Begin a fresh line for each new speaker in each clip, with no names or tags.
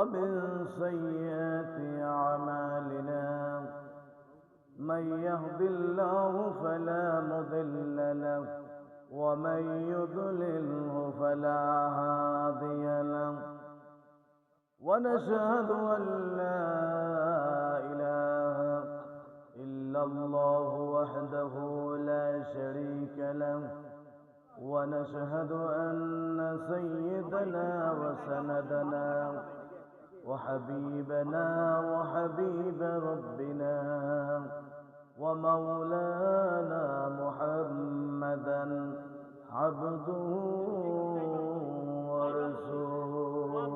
ومن سيئات أعمالنا من يهد الله فلا مضل له ومن يضلله فلا هادي له ونشهد أن لا إله إلا الله وحده لا شريك له ونشهد أن سيدنا وسندنا وحبيبنا وحبيب ربنا ومولانا محمدا عبده ورسوله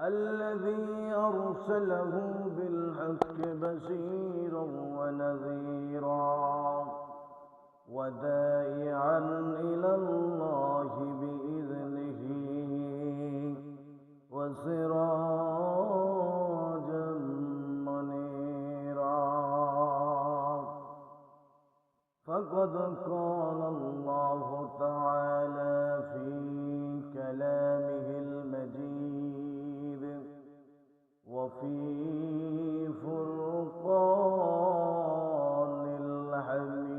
الذي أرسله بالحق بشيرا ونذيرا وداعيا إلى الله بإذنه وسراجا منيرا فقد قال الله تعالى في كلامه المجيد وفي فرقان الحميد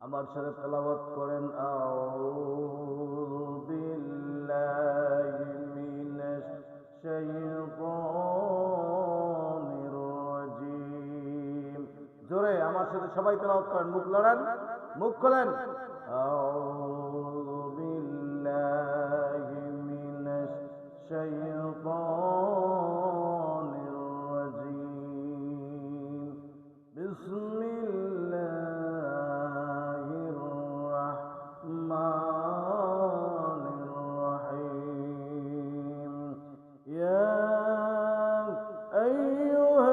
আমার সাথে তেলাওয়াত করেন আউযু বিল্লাহি মিনাশ শাইতানির রাজীম। জোরে আমার সাথে সবাই তেলাওয়াত করেন, মুখ লড়েন, মুখ খোলেন। আউযু বিল্লাহি মিনাশ শাইতানির রাজীম। বিসমিল্লাহির রাহমানির রাহিম। ইয়া আইয়ুহাল্লাযীনা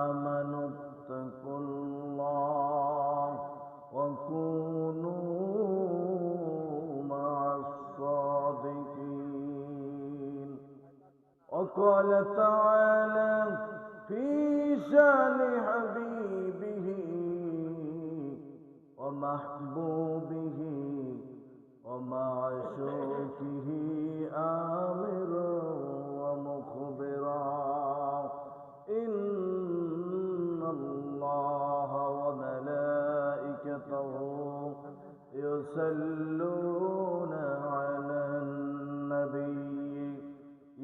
আমানু ইত্তাকুল্লাহ ওয়া কুনু মা'আস সাদিকিন। وقال تعالى في شان حبيبه ومحبوبه ومعشوقه آمرا ومخبرا إن الله وملائكته يصلون على النبي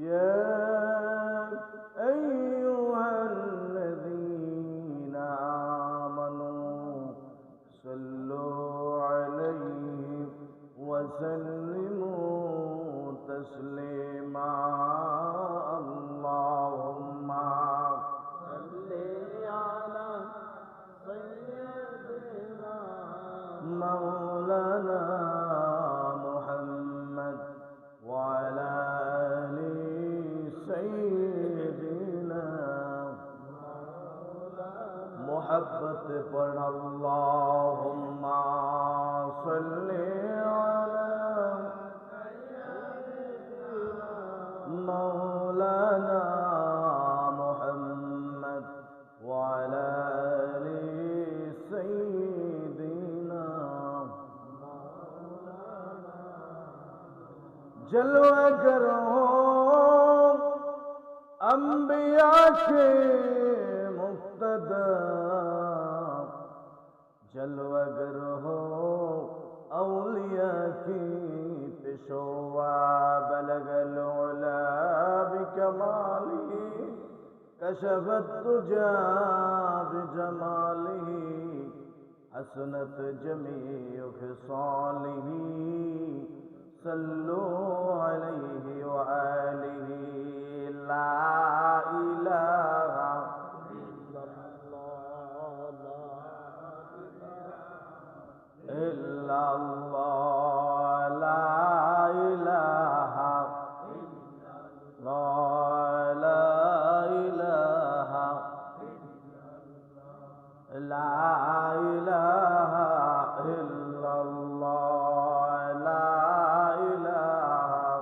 يا أيها الذين آمنوا صلوا عليه وسلموا تسليما اللهم صل على سيدنا مولانا محمد وعلى آل سيدنا محبت پر اللهم صل على مولانا محمد وعلى آل سيدنا جلوہ گر ہو انبیاء کے مقتدا جلوہ گر ہو اولیاء کی پیشوا بلغ العلا بکمالہ کشف الدجى بجمالہ حسنت جميع خصاله صلوا عليه وآله لا إله إلا الله لا إله إلا الله لا إله لا إله إلا الله لا إله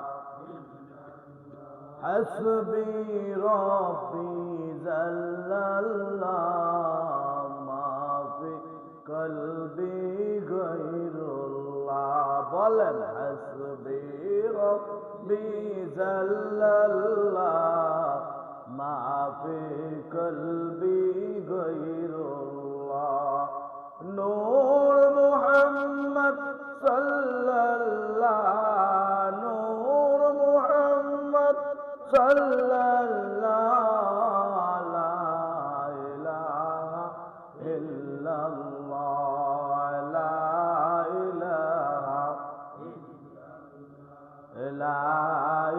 حسبي ربي جل الله ما في قلبي غير الله বলেন হাসবি রব্বি জাল্লাল্লাহ মা ফি কলবি গায়রুল্লাহ নূর মুহাম্মদ সাল্লাল্লাহ নূর মুহাম্মদ সাল্লাল্লাহ লা ইলাহা ইল্লাল্লাহ লা ইলাহা লা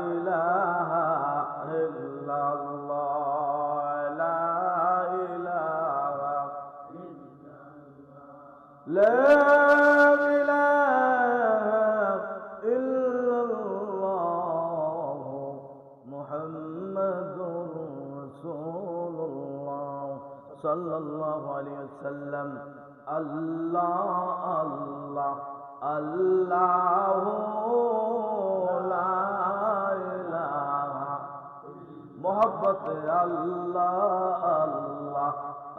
ইলাহা ইল্লাল্লাহ লা ইলাহা لا إله إلا الله محمد رسول الله صلى الله عليه وسلم الله الله الله لا إله محبت الله الله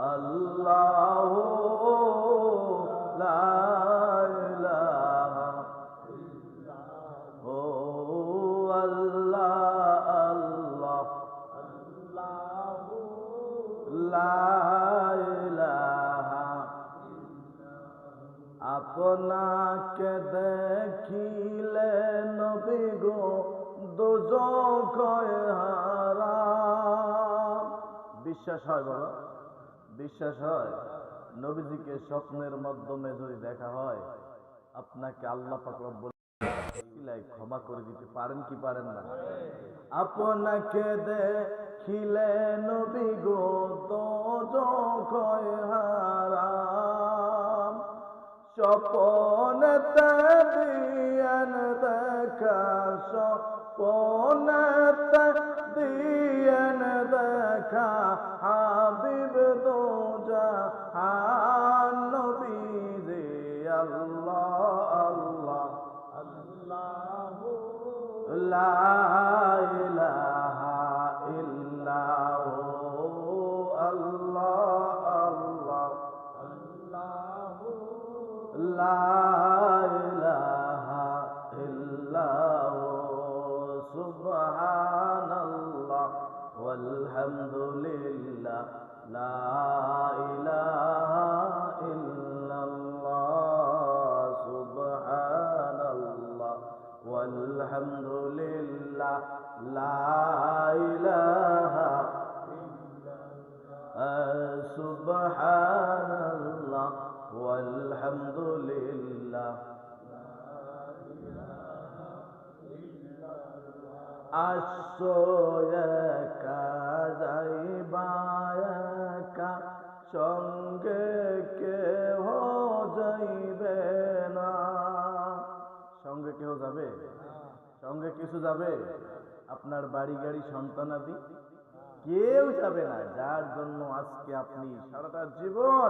الله لا إله هو الله الله لا إله আপনাকে দেখিলে নবী গো দোজখ হারাম বিশ্বাস হয় বাবা বিশ্বাস হয় নবীজিকে স্বপ্নের মাধ্যমে যদি দেখা হয় আপনাকে আল্লাহ পাক রব্বুল আলামিন ক্ষমা করে দিতে পারেন কি পারেন না আপনাকে দেখিলে নবী গো দোজখ হারাম স্বপ্নেতে দিয়েন দেখা স্বপ্নেতে দিয়েন দেখা হাবিব দো জাহান নবী রে আল্লাহ আল্লাহ আল্লাহু লা ইলাহা ইল্লাহু আল্লাহ আল্লাহ আল্লাহু লা ইলাহা ইল্লাহু সুবহানাল্লাহ ওয়ালহামদুলিল্লাহ লা ইলাহা ইল্লাল্লাহ সুবহানাল্লাহ ওয়ালহামদুলিল্লাহ লা ইলাহা সুবহানাল্লাহ ওয়ালহামদুলিল্লাহ আসো একা যাইবা একা সঙ্গে কেহ যাইবে না সঙ্গে কেহ যাবে সঙ্গে কিছু যাবে আপনার বাড়ি গাড়ি সন্তানাদি কেউ যাবে না যার জন্য আজকে আপনি সারাটা জীবন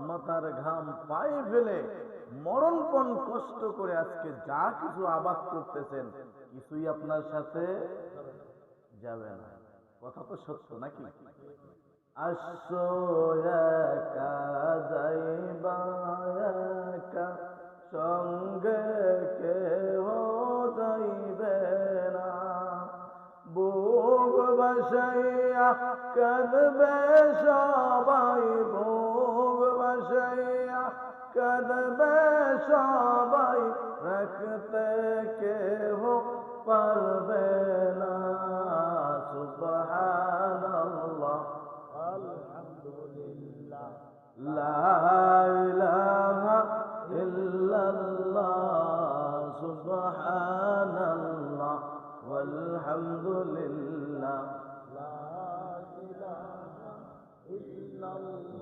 মাথার ঘাম পায়ে ফেলে মরণপণ কষ্ট করে আজকে যা কিছু আবাদ করতেছেন কিছুই আপনার সাথে যাবে না কথা তো সত্য নাকি আসো একা যাইবা একা সঙ্গে কেহ যাইবে না বুক বাসাইয়া কাঁদবে সবাই বুক বাসাইয়া কাঁদবে সবাই রাখতে কেহ পারবে না সুবহানাল্লাহ আলহামদুলিল্লাহ লা ইলাহা ইল্লাল্লাহ সুবহানাল্লাহ ওয়ালহামদুলিল্লাহ লা ইলাহা ইল্লাল্লাহ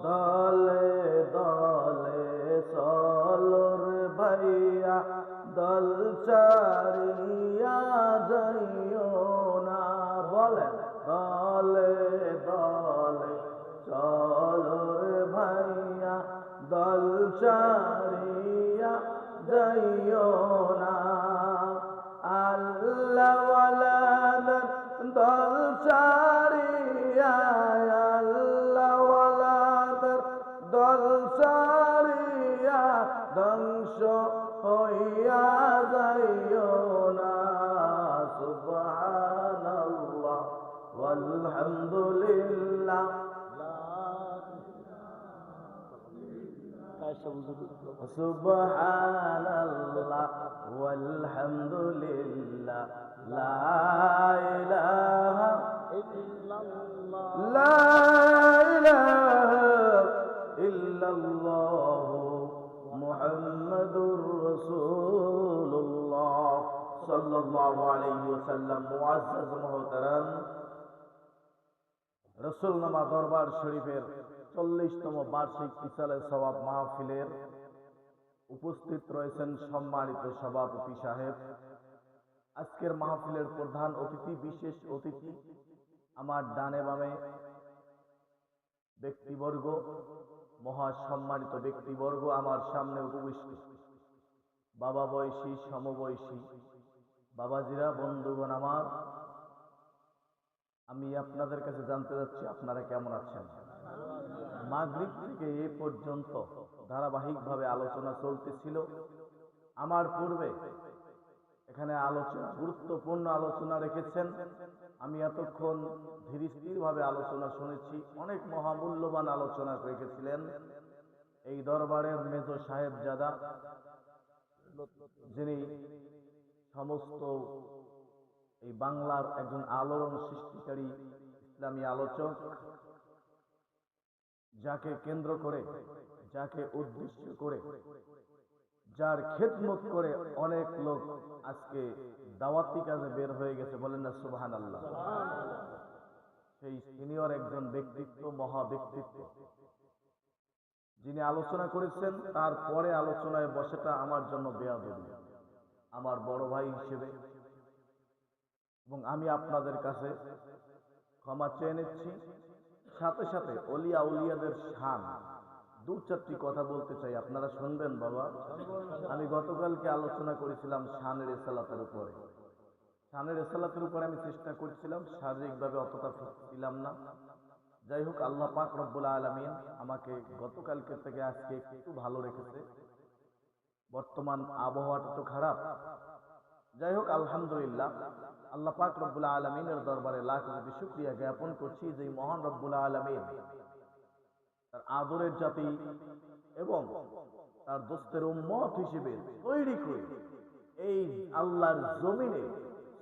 দলে দলে চলর ভাইয়া দল চারিয়া যাইও না বলেন দলে দলে চলর ভাইয়া দল চারিয়া যাইও না আল্লাহ ওয়ালাদের দল চারিয়া আল্লাহ ওয়ালাদের দল চারিয়া ধ্বংস হইয়া সুবহানাল্লাহ ওয়ালহামদুলিল্লাহ লা ইলাহা লা ইলাহা ইল্লাল্লাহ মুহাম্মাদুর রাসূলুল্লাহ সাল্লাল্লাহু আলাইহি ওয়াসাল্লাম। মুআজ্জাজ মুহতারাম, রাসূলনামা দরবার শরীফের 40তম বার্ষিক ইসালে সওয়াব মাহফিলের উপস্থিত রয়েছেন সম্মানিত সভাপতি সাহেব। আজকের মাহফিলের প্রধান অতিথি, বিশেষ অতিথি, আমার ডানে বামে ব্যক্তিবর্গ, মহা সম্মানিত ব্যক্তিবর্গ আমার সামনে উপবিষ্ট, বাবা বয়সী, সমবয়সী বাবাজিরা, বন্ধুগণ আমার, আমি আপনাদের কাছে জানতে যাচ্ছি আপনারা কেমন আছেন। মাগরিব থেকে এ পর্যন্ত ধারাবাহিকভাবে আলোচনা চলতেছিল। আমার পূর্বে এখানে আলোচনা, গুরুত্বপূর্ণ আলোচনা রেখেছেন। আমি এতক্ষণ ধীর স্থির ভাবে আলোচনা শুনেছি। অনেক মহামূল্যবান আলোচনা রেখেছিলেন এই দরবারের মেজো সাহেবজাদা, যিনি সমস্ত এই বাংলার একজন আলোড়ন সৃষ্টিকারী ইসলামী আলোচক, যাকে কেন্দ্র করে, যাকে উদ্দেশ্য করে, যার খেদমত করে অনেক লোক আজকে দাওয়াতি কাজে বের হয়ে গেছে, বলেন না সুবহানাল্লাহ। সেই সিনিয়র একজন ব্যক্তিত্ব, মহা ব্যক্তিত্ব, যিনি আলোচনা করেছেন, তারপরে আলোচনায় বসেটা আমার জন্য বেয়াদবি, আমার বড় ভাই হিসেবে, এবং আমি আপনাদের কাছে ক্ষমা চেয়ে নিচ্ছি। সাথে সাথে অলিয়া উলিয়াদের শান, দু চারটি কথা বলতে চাই, আপনারা শুনবেন বাবা। আমি গতকালকে আলোচনা করেছিলাম শানের রিসালাতের উপরে। শানের রিসালাতের উপরে আমি চেষ্টা করছিলাম, শারীরিকভাবে অতটা ফিট ছিলাম না। যাই হোক, আল্লাহ পাক রব্বুল আলামিন আমাকে গতকালকে থেকে আজকে একটু ভালো রেখেছে। বর্তমান আবহাওয়াটা তো খারাপ, যাই হোক আলহামদুলিল্লাহ, আল্লাহ পাক রব্বুল আলামিনের দরবারে লাখ কোটি শুকরিয়া জ্ঞাপন করছি যে মহান রব্বুল আলামিন তার আদরের জাতি এবং তার দোস্তের উম্মত হিসেবে তৈরি করে এই আল্লাহর জমিনে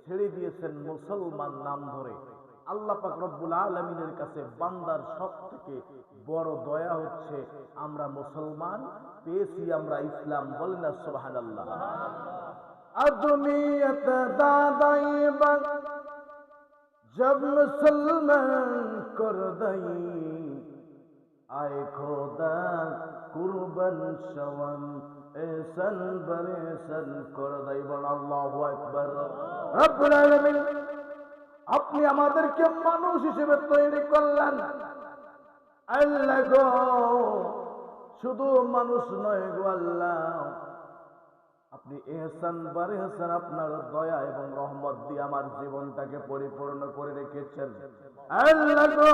ছেড়ে দিয়েছেন মুসলমান নাম ধরে। আল্লাহ পাক রব্বুল আলামিনের কাছে বান্দার সবথেকে বড় দয়া হচ্ছে আমরা মুসলমান পেয়েছি, আমরা ইসলাম, বলেন না সুবহানাল্লাহ। আদমিয়ত দাদাই বাগ जब मुसलमान कर दई आए खोदा कुर्बान शवन एहसन बरे सन कर दई। বল আল্লাহু আকবার। রব্বুল আলামিন, আপনি আমাদেরকে মানুষ হিসেবে তৈরি করলেন। আল্লাহ গো, শুধু মানুষ নয় গো আল্লাহ, আপনি এহসান বার এহসান, আপনার দয়া এবং রহমত দিয়ে আমার জীবনটাকে পরিপূর্ণ করে রেখেছেন। আল্লাহ গো,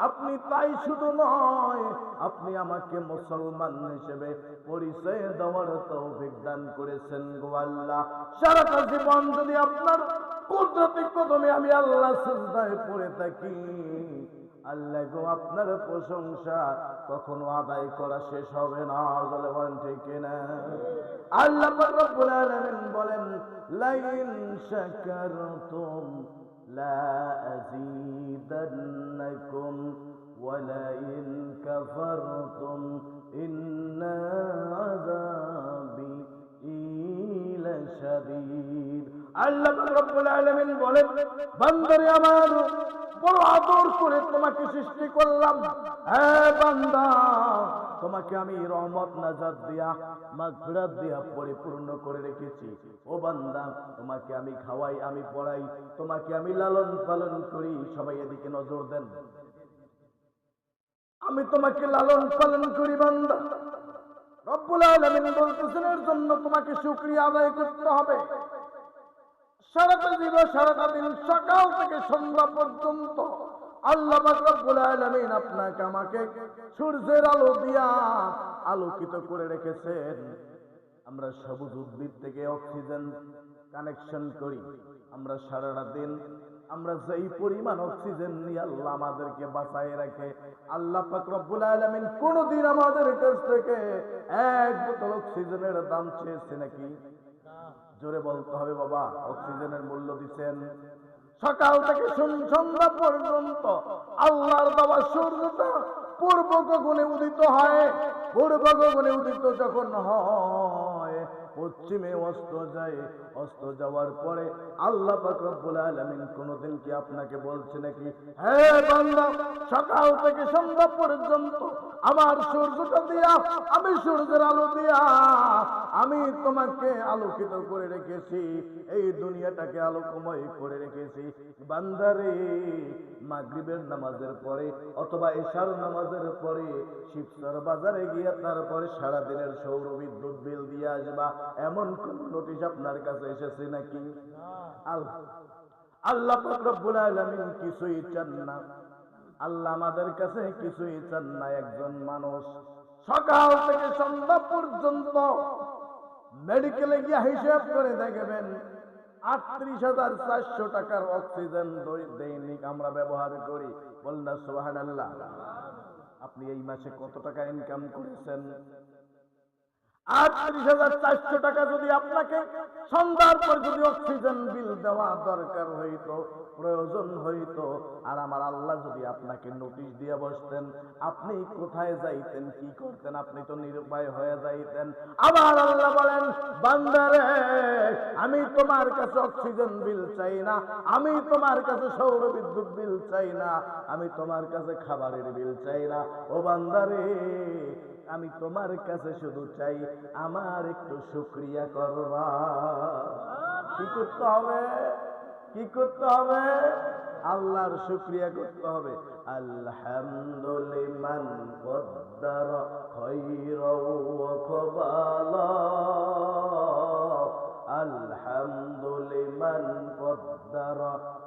আপনি তাই শুধু নয়, আপনি আমাকে মুসলমান হিসেবে পরিচয় দেওয়ার তৌফিক দান করেছেন গো আল্লাহ। সারাটা জীবন যদি আপনার কুদরতি কদমে আমি আল্লাহ সিজদায় পড়ে থাকি, আল্লাহ গো, আপনার প্রশংসা কখনো আদায় করা শেষ হবে না, বলেন ঠিক না? আল্লাহ পাক রব্বুল আলামিন বলেন, লাইন শাকারতুম লা আযীদান্নাকুম ওয়া লাইন কাফারতুম ইন্না আযাবি লাশাদীদ। আল্লাহ পাক রব্বুল আলামিন বলেন, বান্দারে আমার, বড় আদর করে তোমাকে সৃষ্টি করলাম। হ্যাঁ বান্দা, তোমাকে আমি রহমত নাজাত দিয়া, মাগফিরাত দিয়া পরিপূর্ণ করে রেখেছি। ও বান্দা, তোমাকে আমি খাওয়াই, আমি পড়াই, তোমাকে আমি লালন পালন করি। সবাই এদিকে নজর দেন। আমি তোমাকে লালন পালন করি বান্দা। রব্বুল আলামিন বলতেছেন, এর জন্য তোমাকে শুকরিয়া আদায় করতে হবে। সারাটা জীবন, সারাটা দিন, সকাল থেকে সন্ধ্যা পর্যন্ত আল্লাহ পাক রব্বুল আলামিন আপনাকে আমাকে সূর্যের আলো দিয়া আলোকিত করে রেখেছেন। আমরা সবুজ উদ্ভিদ থেকে অক্সিজেন কানেকশন করি। আমরা সারাটা দিন আমরা যেই পরিমাণ অক্সিজেন নিয়ে আল্লাহ আমাদেরকে বাঁচায় রাখে, আল্লাহ পাক রব্বুল আলামিন কোনদিন আমাদের কাছ থেকে এক বোতল অক্সিজেনের দাম চেয়েছে নাকি? জোরে বলতে হবে বাবা, অক্সিজেনের মূল্য দিচ্ছেন। সকাল থেকে সন্ধ্যা পর্যন্ত আল্লাহর দেওয়া সূর্যটা পূর্ব গগনে উদিত হয়, পূর্ব গগনে উদিত যখন হয় পশ্চিমে অস্ত যায়, অস্ত যাওয়ার পরে আল্লাহ পাক রব্বুল আলামিন কোনদিন কি আপনাকে বলছে নাকি, হে বান্দা সকাল থেকে সন্ধ্যা পর্যন্ত আমার সূর্যটা দিয়া, আমি সূর্যের আলো দিয়া আমি তোমাকে আলোকিত করে রেখেছি, এই দুনিয়াটাকে আলোকময় করে রেখেছি। বান্দারে মাগরিবের নামাজের পরে অথবা এশার নামাজের পরে শিবচর বাজারে গিয়ে তারপরে সারাদিনের সৌর বিদ্যুৎ বিল দিয়ে আসবা, এমন কোন নোটিশ আপনার কাছে এসেছে নাকি? আল্লাহ পাক রব্বুল আলামিন কিছুই চান না, আল্লাহ আমাদের কাছে কিছুই চান না। একজন মানুষ সকাল থেকে সন্ধ্যা পর্যন্ত মেডিকেলে গিয়ে হিসাব করে দেখবেন 38,400 টাকার অক্সিজেন দৈনিক আমরা ব্যবহার করি। বলনা সুবহানাল্লাহ। আপনি এই মাসে কত টাকা ইনকাম করেছেন? 38,400 টাকা যদি আপনাকে সন্ধ্যার পর যদি অক্সিজেন বিল দেওয়া দরকার হইতো, প্রয়োজন হইতো, আর আমার আল্লাহ যদি আপনাকে নোটিশ দিয়ে বসতেন, আপনি কোথায় যাইতেন, কি করতেন? আপনি তো নিরুপায় হয়ে যাইতেন। আমার আল্লাহ বলেন, বান্দারে আমি তোমার কাছে অক্সিজেন বিল চাই না, আমি তোমার কাছে সৌর বিদ্যুৎ বিল চাই না, আমি তোমার কাছে খাবারের বিল চাই না। ও বান্দারে আমি তোমার কাছে শুধু চাই আমার একটু শুকরিয়া করবা। কি করতে হবে? কি করতে হবে? আল্লাহর শুকরিয়া করতে হবে। আলহামদুলিমান কদ্দার খায়রাও ওয়া কবালা, আলহামদুলিমান কদ্দার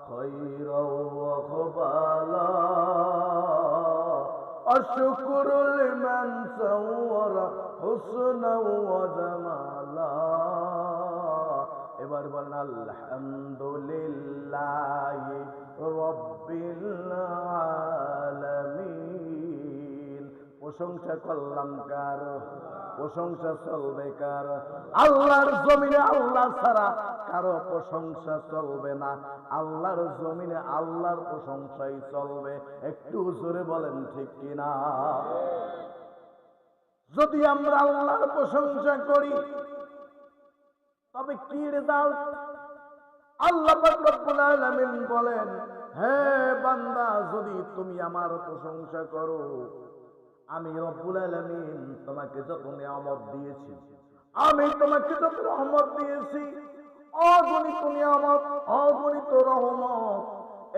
খায়রাও ওয়া কবালা, আশকুরু লিমান সাওয়ারা হুসনা ওয়া জামালা। এবার বলেন আলহামদুলিল্লাহি রাব্বিল আলামিন। প্রশংসা করলাম কার? প্রশংসা চলবে কার? আল্লাহর জমিনে আল্লাহ ছাড়া কারো প্রশংসা চলবে না। আল্লাহর জমিনে আল্লাহর প্রশংসাই চলবে। একটু জোরে বলেন ঠিক কিনা? যদি আমরা আল্লাহর প্রশংসা করি তবে কি রেজাল্ট? আল্লাহ পাক রব্বুল আলামিন বলেন, হে বান্দা যদি তুমি আমার প্রশংসা করো, আমি রব্বুল আলামিন তোমাকে যত নিয়ামত দিয়েছি, আমি তোমাকে যত রহমত দিয়েছি, অগণিত নিয়ামত, অগণিত রহমত,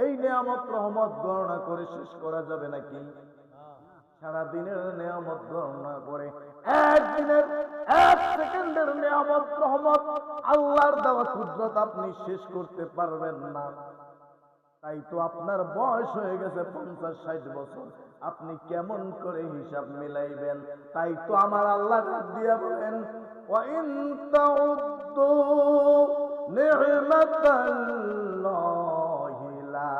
এই নিয়ামত রহমত গণনা করে শেষ করা যাবে নাকি? সারা দিনের নিয়ামত গণনা করে একদিনের এক সেকেন্ডের নিয়ামত রহমত আল্লাহর দেওয়া কুদরত আপনি শেষ করতে পারবেন না। তাই তো আপনার বয়স হয়ে গেছে 50-60 বছর, আপনি কেমন করে হিসাব মিলাইবেন? তাই তো আমার আল্লাহ ডাক দিয়া বলেন, ওয়া ইন তাউদ্দু নি'মাতাল্লাহি লা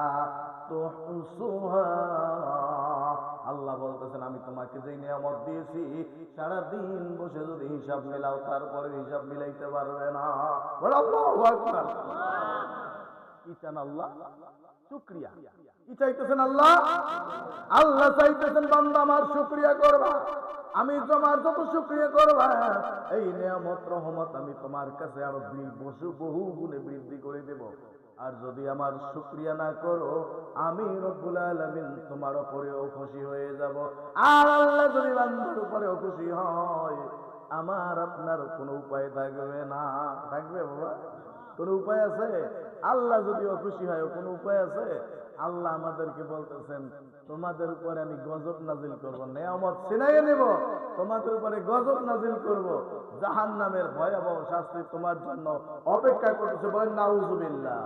তুহসুহা। আল্লাহ বলতেছেন, আমি তোমাকে যে নিয়ামত দিয়েছি সারা দিন বসে যদি হিসাব মিলাও তারপরে হিসাব মিলাইতে পারবে না। বল আল্লাহু আকবার। কি চান আল্লাহ? শুকরিয়া। কি চাইতেছেন আল্লাহ? আল্লাহ চাইতেছেন বান্দা আমার শুকরিয়া করবা, আমি তোমার যত শুকরিয়া করবা এই নিয়ামত রহমত আমি তোমার কাছে আরো বহু গুণে বৃদ্ধি করে দেব। আর যদি আমার শুকরিয়া না করো আমি রব্বুল আলামিন তোমার উপরেও খুশি হয়ে যাব। আর আল্লাহ যদি বান্দার উপরেও খুশি হয় আমার আপনার কোনো উপায় থাকবে না। থাকবে বাবা? কোনো উপায় আছে? আল্লাহ যদি খুশি হয় কোনো উপায় আছে? আল্লাহ আমাদেরকে বলতেছেন, তোমাদের উপরে আমি গজব নাজিল করব, নিয়ামত ছিনাইয়ে নেব, তোমাদের উপরে গজব নাজিল করব, জাহান্নামের ভয়াবহ শাস্তি তোমার জন্য অপেক্ষা করতেছে। বলেন নাউজুবিল্লাহ।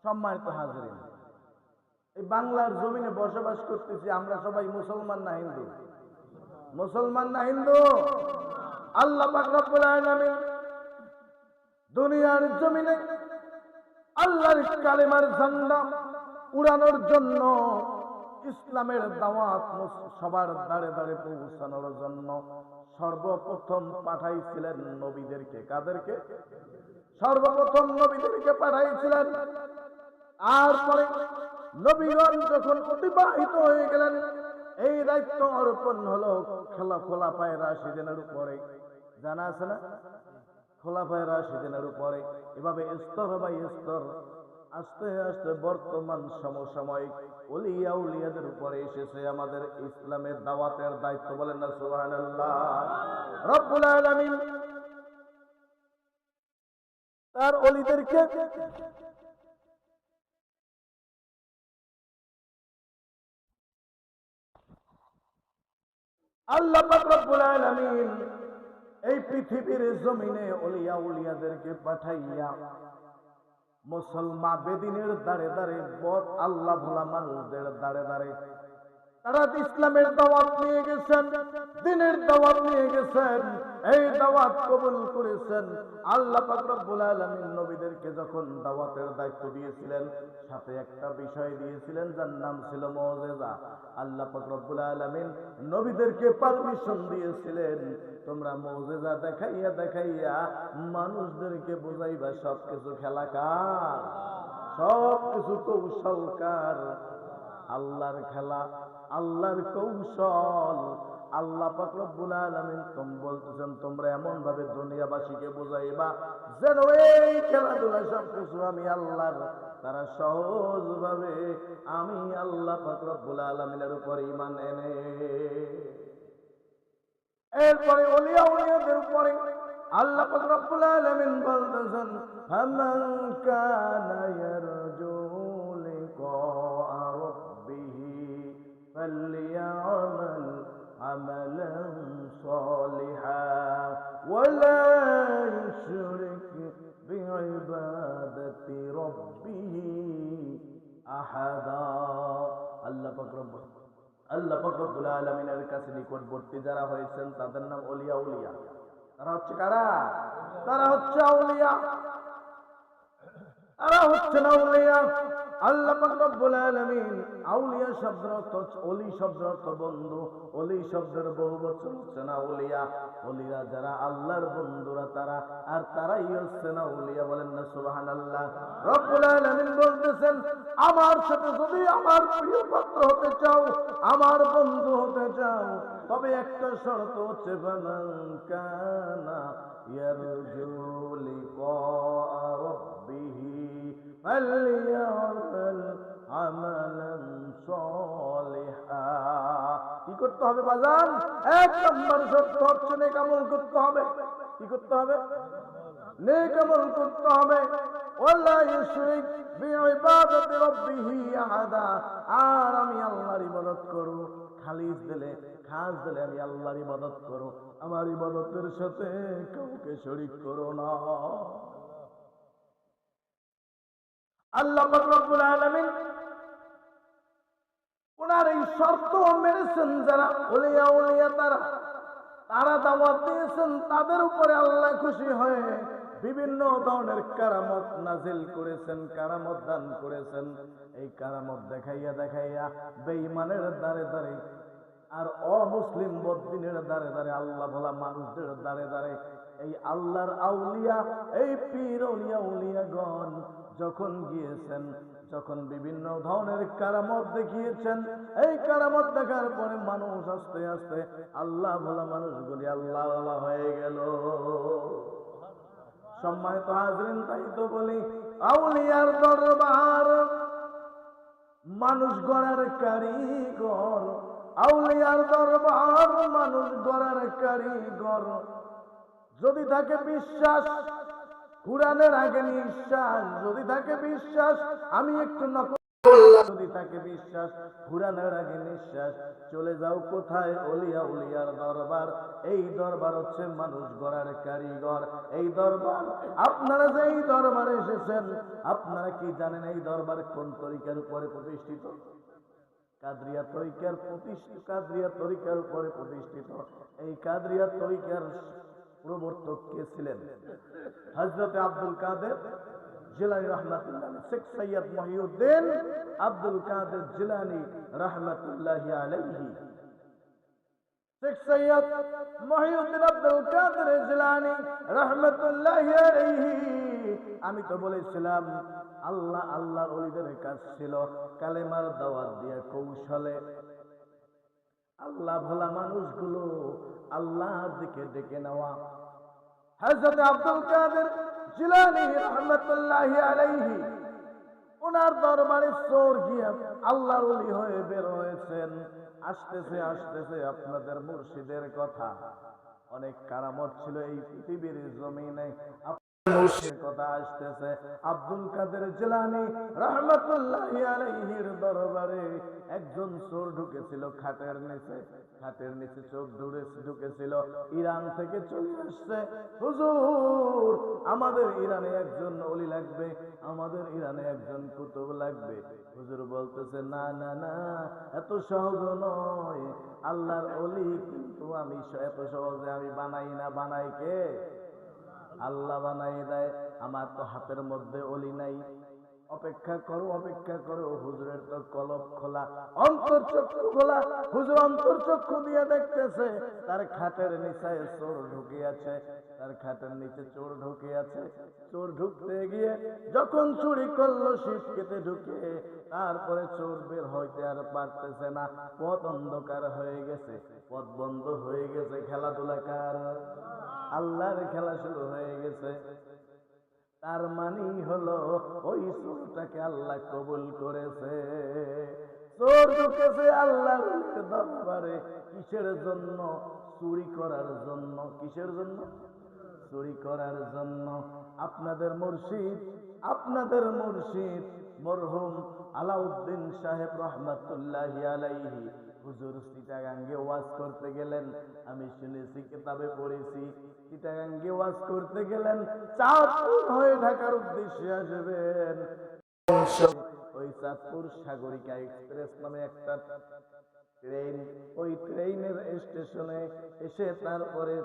সম্মানিত হাজরিন, এই বাংলার জমিনে বসবাস করতেছি আমরা সবাই মুসলমান না হিন্দু? মুসলমান না হিন্দু? আল্লাহ পাক রব্বুল আলামিন দুনিয়ার জমিনে আল্লাহর কালেমার ঝান্ডা উড়ানোর জন্য, ইসলামের দাওয়াত সবার দাঁড়ে দাঁড়ে পৌঁছানোর জন্য সর্বপ্রথম পাঠাইছিলেন নবীদেরকে। কাদেরকে? সর্বপ্রথম নবীদেরকে পাঠাইছিলেন। তারপরে নবীগণ যখন অতিবাহিত হয়ে গেলেন, এই দায়িত্ব অর্পণ হলো খোলাফায়ে রাশিদিনের উপরে। জানা আছে না? খোলাফায়ে রাশিদিনের উপরে। এভাবে স্তর বাই স্তর আস্তে আস্তে বর্তমান সমসাময়িক ওলিয়া উলিয়াদের উপরে এসেছে আমাদের ইসলামের দাওয়াতের দায়িত্ব। বলেন না সুবহানাল্লাহ। রব্বুল আলামিন তার ওলিদেরকে আল্লাহ পাক রব্বুল আলামিন এই পৃথিবীর জমিনে ওলিয়া উলিয়াদেরকে পাঠাইয়া মুসলমান বেদিনের দাঁড়ে দাঁড়ে বদ আল্লাহ ভোলা মানুষদের দাঁড়ে দাঁড়ে তারা ইসলামের দাওয়াত নিয়ে গেছেন, দ্বীনের দাওয়াত নিয়ে গেছেন। এই দাওয়াত কবুল করেছেন। আল্লাহ পাক রব্বুল আলামিন নবীদেরকে যখন দাওয়াতের দায়িত্ব দিয়েছিলেন, সাথে একটা বিষয় দিয়েছিলেন যার নাম ছিল মুজিজা। আল্লাহ পাক রব্বুল আলামিন নবীদেরকে পারমিশন দিয়েছিলেন, তোমরা মুজিজা দেখাইয়া দেখাইয়া মানুষদেরকে বুঝাইবা সবকিছু খেলা কার, সবকিছু কৌশল কার। আল্লাহর খেলা, আল্লাহর কৌশল। আল্লাহ পাক রব্বুল আলামিন বলতেছেন তোমরা এমন ভাবে দুনিয়াবাসীকে বুঝাইবা যেন এই খেলাধুলা সবকিছু আমি আল্লাহর। তারা সহজ ভাবে আমি আল্লাহ পাক রব্বুল আলামিনের উপর ঈমান এনে এরপরে ওলিয়া উলিয়াদের উপরে আল্লাহ পাক রব্বুল আলামিন বলতেছেন ফামান কানা ইয়ারজু লিকা فليعمل عملا صالحا ولا يشرك بعبادة ربه أحدا। আল্লাহ পাক রব্বুল আলামিনের কাছে নিকটবর্তী যারা হয়েছেন তাদের নাম ওলিয়া উলিয়া। তারা হচ্ছে কারা? তারা হচ্ছে আউলিয়া, তারা হচ্ছে আউলিয়া। আল্লাহ পাক রব্বুল আলামিন আউলিয়া শব্দের অর্থ, ওলি শব্দের অর্থ বন্ধু, ওলি শব্দের বহুবচন হচ্ছে না আউলিয়া। ওলিরা যারা আল্লাহর বন্ধুরা তারা, আর তারাই হচ্ছে না আউলিয়া। বলেন না সুবহানাল্লাহ। রব্বুল আলামিন বলতেছেন আমার সাথে যদি আমার প্রিয় পাত্র হতে চাও, আমার বন্ধু হতে চাও, তবে একটা শর্ত হচ্ছে ফামান কানা ইয়ারজু লিকা রাব্বিহি ফালইয়ামাল আমালান সালিহা। কি করতে হবে বাজান? এক নম্বর শর্ত হচ্ছে নেক আমল করতে হবে। কি করতে হবে? নেক আমল করতে হবে। ওয়ালা ইউশরিক বিইবাদাতি রাব্বিহি আহাদা। আর আমি আল্লাহর ইবাদত করব খালিস দিলে, খাস দিলে আমি আল্লাহর ইবাদত করব, আমার ইবাদতের সাথে কাউকে শরীক করো না। আল্লাহ পাক রব্বুল আলামিন ওনার এই শর্ত মেনেছেন যারা ওলিয়া উলিয়া তারা দাওয়াত দিয়েছেন, তাদের উপরে আল্লাহ খুশি হয়ে বিভিন্ন ধরনের কারামত নাজিল করেছেন, কারামত দান করেছেন। এই কারামত দেখাইয়া দেখাইয়া বেঈমানের দ্বারে দ্বারে আর অমুসলিম বদ্দিনের দ্বারে দ্বারে আল্লাহ ভোলা মানুষদের দ্বারে দ্বারে এই আল্লাহর আউলিয়া, এই পীর ওলিয়া উলিয়াগণ যখন গিয়েছেন, যখন বিভিন্ন ধরনের কারামত দেখিয়েছেন, এই কারামত দেখার পরে মানুষ আস্তে আস্তে আল্লাহ ভোলা মানুষগুলি আল্লাহ আল্লাহ হয়ে গেল। সম্মানিত হাজরিন, তাই তো বলি আউলিয়ার দরবার মানুষ গড়ার কারিগর, আউলিয়ার দরবার মানুষ গড়ার কারিগর। যদি থাকে বিশ্বাস, কুরআনের আগে নিঃশ্বাস, যদি থাকে বিশ্বাস, আমি একটু নকল করলাম, যদি থাকে বিশ্বাস, কুরআনের আগে নিঃশ্বাস, চলে যাও কোথায়? ওলিয়া উলিয়ার দরবার। এই দরবার হচ্ছে মানুষ গড়ার কারিগর। এই দরবার, আপনারা যে এই দরবারে এসেছেন, আপনারা কি জানেন এই দরবার কোন তরিকার উপরে প্রতিষ্ঠিত? কাদরিয়া তরিকার উপরে প্রতিষ্ঠিত। এই কাদরিয়া তরিকার প্রবর্তক কে ছিলেন? হযরত আব্দুল কাদের জিলানী রাহমাতুল্লাহ আলাইহি, শেখ সৈয়দ মহিউদ্দিন আব্দুল কাদের জিলানী রাহমাতুল্লাহি আলাইহি। শেখ সৈয়দ মহিউদ্দিন আব্দুল কাদের জিলানী রাহমাতুল্লাহি আলাইহি। আমি তো বলেছিলাম আল্লাহর ওলিদের কাজ ছিল কালেমার দাওয়াত দিয়ে কৌশলে আল্লাহ ভোলা মানুষগুলো আল্লাহর দিকে ডেকে নেওয়া। হযরত আব্দুল কাদের জিলানী রাহমাতুল্লাহি আলাইহি ওনার দরবারে চোর গিয়ে আল্লাহর ওলি হয়ে বের হয়েছেন। আসতেছে আসতেছে আপনাদের মুর্শিদের কথা, অনেক কারামত ছিল এই পৃথিবীর জমিনে, মুর্শিদের কথা আসতেছে। আব্দুল কাদের জিলানী রাহমাতুল্লাহি আলাইহির দরবারে একজন চোর ঢুকেছিল খাটের নিচে চোখ ঢুকেছিল। ইরান থেকে চলে আসছে, হুজুর আমাদের ইরানে একজন ওলি লাগবে, আমাদের ইরানে একজন কুতুব লাগবে। হুজুর বলতেছে না না না, এত সহজ নয়, আল্লাহর ওলি কিন্তু আমি এত সহজে আমি বানাই না, বানাই কে? আল্লাহ বানাই দেয়। আমার তো হাতের মধ্যে ওলি নাই, অপেক্ষা করো, হুজুরের তো কলব খোলা, অন্তর্চক্ষু খোলা। হুজুর অন্তর্চক্ষু দিয়ে দেখতেছে তার খাটের নিচে চোর ঢুকে আছে, তার খাটের নিচে চোর ঢুকে আছে। চোর ঢুকতে গিয়ে যখন চুরি করলো শীত কেটে ঢুকে, তারপরে চোর বের হইতে আর পারতেছে না, পথ অন্ধকার হয়ে গেছে, পথ বন্ধ হয়ে গেছে। খেলাধুলা কার? আল্লাহর খেলা শুরু হয়ে গেছে। তার মানি হলো ওই চোরটাকে আল্লাহ কবুল করেছে। চোর ঢুকেছে আল্লাহর দরবারে কিসের জন্য? চুরি করার জন্য। কিসের জন্য? চুরি করার জন্য। আপনাদের মুর্শিদ মরহুম আলাউদ্দিন সাহেব রাহমাতুল্লাহি আলাইহি হুজুর চিটাগাঙ্গে ওয়াজ করতে গেলেন। আমি শুনেছি, কিতাবে পড়েছি, চিটাগাঙ্গে ওয়াজ করতে গেলেন, চাঁদপুর হয়ে ঢাকার উদ্দেশ্যে আসবেন। ওই চাঁদপুর সাগরিকা এক্সপ্রেস নামে একটা ট্রেন, ওই ট্রেনের স্টেশনে এসে তারপরে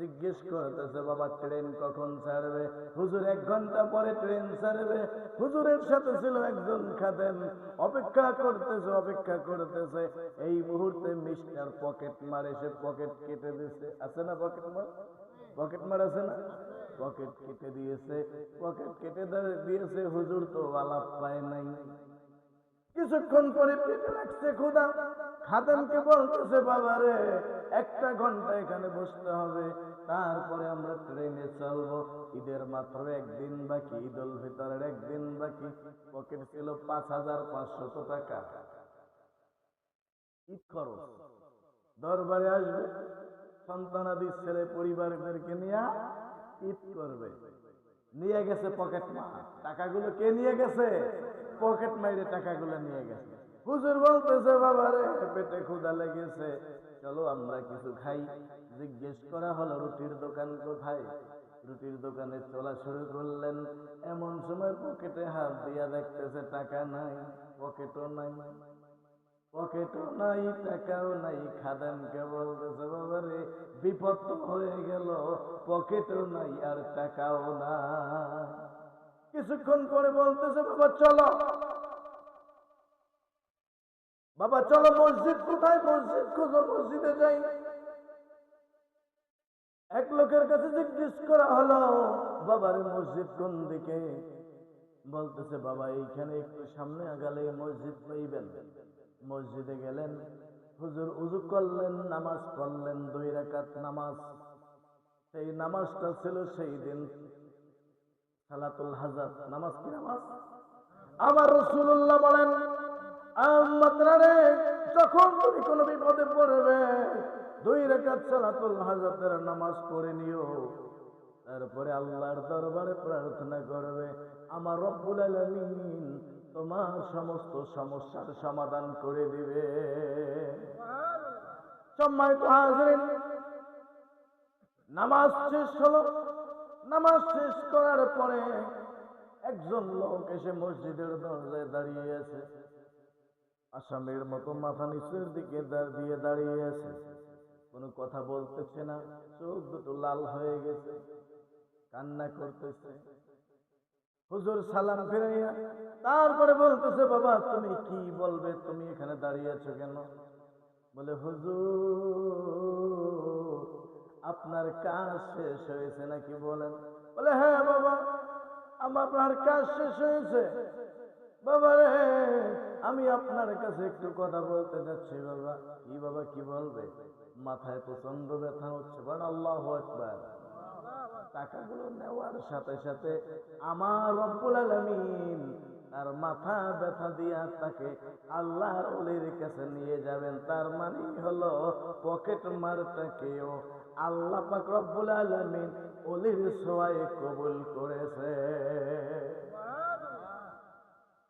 জিজ্ঞেস করতেছে, বাবা ট্রেন কখন ছাড়বে? হুজুর 1 ঘন্টা পরে ট্রেন ছাড়বে। হুজুরের সাথে ছিল একজন খাদেম, অপেক্ষা করতেছে। এই মুহূর্তে মিস্টার পকেটমার এসে পকেট কেটে দিয়েছে। আছে না পকেটমার আছে না? পকেট কেটে দিয়েছে। হুজুর তো আলাপ পায় নাই। কিছুক্ষণ পরে পেটে লাগছে ক্ষুধা। খাদেমকে বলতেছে, বাবা রে 1টা ঘন্টা এখানে বসতে হবে, তারপরে আমরা ট্রেনে চলবো। ঈদের মাত্র 1 দিন বাকি, ঈদ উল ফিতরের 1 দিন বাকি। পকেট ছিল 5500 টাকা। ঈদ খরচ। দরবারে আসবে, সন্তানাদি ছেলে পরিবারদেরকে নিয়ে ঈদ করবে। নিয়ে গেছে পকেট মার। টাকাগুলো কে নিয়ে গেছে? পকেট মাইরে টাকাগুলো নিয়ে গেছে। হুজুর বলতেছে, বাবা রে পেটে ক্ষুধা লেগেছে, চলো আমরা কিছু খাই। জিজ্ঞেস করা হলো রুটির দোকান কোথায়? রুটির দোকানে চলা শুরু করলেন। এমন সময় পকেটে হাত দিয়া দেখতেছে টাকা নাই, পকেটও নাই, টাকাও নাই। খাদেমকে বলতেছে, বাবা রে বিপদ হয়ে গেল, পকেটও নাই আর টাকাও নাই। কিছুক্ষণ পরে বলতেছে, বাবা চলো মসজিদ কোথায়? মসজিদ খোঁজো, মসজিদে যাই। এক লোকের কাছে জিজ্ঞেস করা হলো, বাবারে মসজিদ কোন দিকে? বলতেছে, বাবা এইখানে একটু সামনে আগালে মসজিদ পাইবেন। মসজিদে গেলেন, হুজুর উযু করলেন, নামাজ পড়লেন 2 রাকাত নামাজ। সেই নামাজটা ছিল সেই দিন সালাতুল হাজাত নামাজ। কি নামাজ? আমার রাসূলুল্লাহ বলেন, আমাতরে যখন তুমি কোনো বিপদে পড়বে 2 রাকাত সালাতুল হাজাতের নামাজ পড়ে নিও, তারপরে আল্লাহর দরবারে প্রার্থনা করবে, আমার রব্বুল আলামিন তোমার সমস্ত সমস্যার সমাধান করে দিবে। সম্মানিত হাজিরিন, নামাজ শেষ হলো। নামাজ শেষ করার পরে একজন লোক এসে মসজিদের দরজায় দাঁড়িয়ে আছে। আসামের মতো মাথা নিচের দিকে দাঁড়িয়ে আছে, কোনো কথা বলতেছে না, চোখ দুটো লাল হয়ে গেছে, কান্না করতেছে। হুজুর সালাম ফিরাইয়া তারপরে বলতেছে, বাবা তুমি কি বলবে, তুমি এখানে দাঁড়িয়ে আছো কেন? বলে, হুজুর আপনার কাজ শেষ হয়েছে নাকি বলেন? বলে, হ্যাঁ বাবা আপনার কাজ শেষ হয়েছে। বাবা রে, আমি আপনার কাছে একটু কথা বলতে যাচ্ছি। বাবা কি? বাবা কি বলবে? মাথায় প্রচন্ড ব্যথা হচ্ছে। বলেন আল্লাহু আকবার। টাকাগুলো নেওয়ার সাথে সাথে আমার রব্বুল আলামিন তার মাথা ব্যথা দিয়া তাকে আল্লাহর ওলির কাছে নিয়ে যাবেন। তার মানে হলো পকেট মারটাকেও আল্লাহ পাক রব্বুল আলামিন ওলির ছোঁয়ায় কবুল করেছে।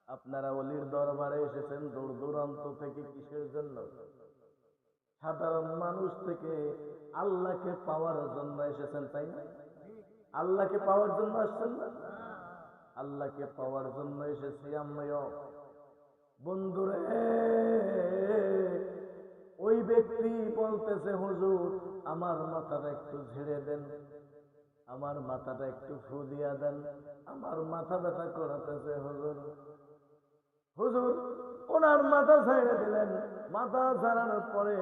আপনারা ওলির দরবারে এসেছেন দূর দূরান্ত থেকে কিসের জন্য? সাধারণ মানুষ থেকে আল্লাহকে পাওয়ার জন্য এসেছেন, তাই না? আল্লাহকে পাওয়ার জন্য আসছেন না? আল্লাহকে পাওয়ার জন্য এসেছি আমিও। বন্ধুরে, ওই ব্যক্তি বলতেছে, হুজুর আমার মাথাটা একটু ঝেড়ে দেন, আমার মাথাটা একটু ফু দিয়া দেন, আমার মাথা ব্যথা করাতেছে হুজুর। হুজুর ওনার মাথা ছেড়ে দিলেন। মাথা ছাড়ানোর পরে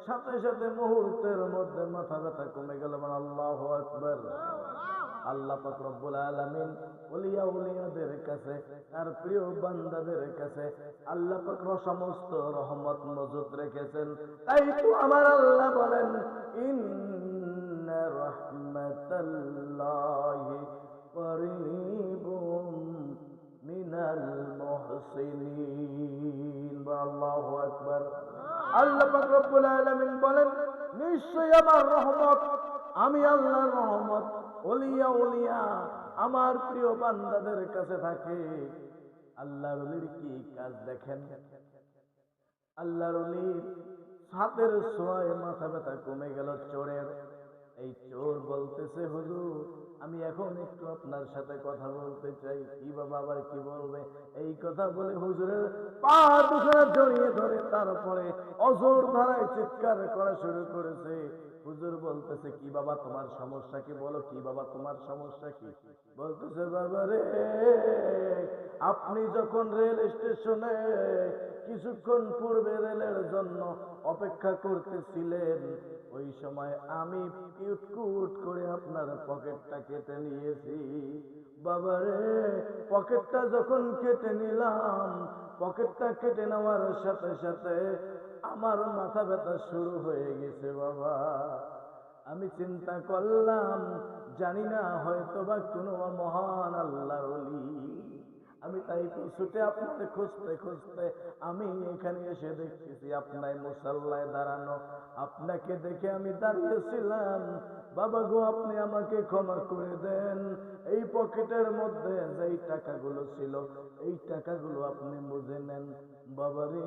সাথে সাথে মুহূর্তের মধ্যে মাথা ব্যথা কমে গেল। আল্লাহু আকবার। আল্লাহ পাক রব্বুল আলামিন ওলিয়া উলিয়াদের কাছে, তার প্রিয় বান্দাদের কাছে আল্লাহ পাক সমস্ত রহমত মজুদ রেখেছেন। তাই তো আমার আল্লাহ বলেন, ইন্না রাহমাতাল্লাহি করিবুম মিনাল মুহসিনিন। আল্লাহু আকবার। আল্লাহ পাক রব্বুল আলামিন বলেন, নিশ্চয়ই আমার রহমত, আমি আল্লাহর রহমত ওলিয়া উলিয়া আমার প্রিয় বান্দাদের কাছে থাকে। আল্লাহর ওলির কি কাজ দেখেন? আল্লাহর ওলির হাতের ছোঁয়ায় মাথা ব্যথা কমে গেল চোরের। এই চোর বলতেছে, হুজুর আমি এখন একটু আপনার সাথে কথা বলতে চাই। কি বাবা আবার কি বলবে? এই কথা বলে হুজুরের পা দুখানা জড়িয়ে ধরে তারপরে অজর ধারায় চিৎকার করা শুরু করেছে। হুজুর বলতেছে, কি বাবা তোমার সমস্যা কি? বলো কি বাবা তোমার সমস্যা কি? বলতেছে, বাবা রে, আপনি যখন রেল স্টেশনে কিছুক্ষণ পূর্বে রেলের জন্য অপেক্ষা করতেছিলেন, ওই সময় আমি কিউটকুট করে আপনার পকেটটা কেটে নিয়েছি। বাবা রে, পকেটটা যখন কেটে নিলাম, পকেটটা কেটে নেওয়ার সাথে সাথে আমার মাথা ব্যথা শুরু হয়ে গেছে। বাবা আমি চিন্তা করলাম, জানি না হয়তো বা কোনো মহান আল্লাহর ওলি। আমি তাই তো ছুটে আপনাকে খুঁজতে খুঁজতে আমি এখানে এসে দেখতেছি আপনার মুসাল্লায় দাঁড়ানো। আপনাকে দেখে আমি দাঁড়িয়েছিলাম। বাবা গো, আপনি আমাকে ক্ষমা করে দেন। এই পকেটের মধ্যে যেই টাকাগুলো ছিল, এই টাকাগুলো আপনি বুঝে নেন। বাবা রে,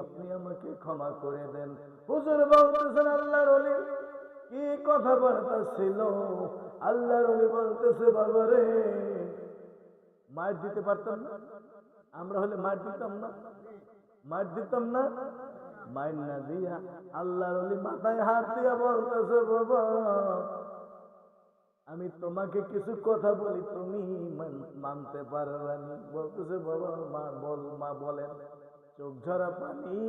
আপনি আমাকে ক্ষমা করে দেন। হুজুর বলতেছেন, আল্লাহর ওলি কি কথাবার্তা ছিল? আল্লাহর ওলি বলতেছে, বাবা রে, মার দিতে পারতাম না? আমরা হলে মার দিতাম না? মার দিতাম না? মার না দিয়া আল্লাহর ওলি মাথায় হাত দিয়া বলতেছে, বাবা আমি তোমাকে কিছু কথা বলি, তুমি মানতে পারবে না। বলতেছে, বাবা মা বল, মা বলেন। চোখ ঝরা পানি,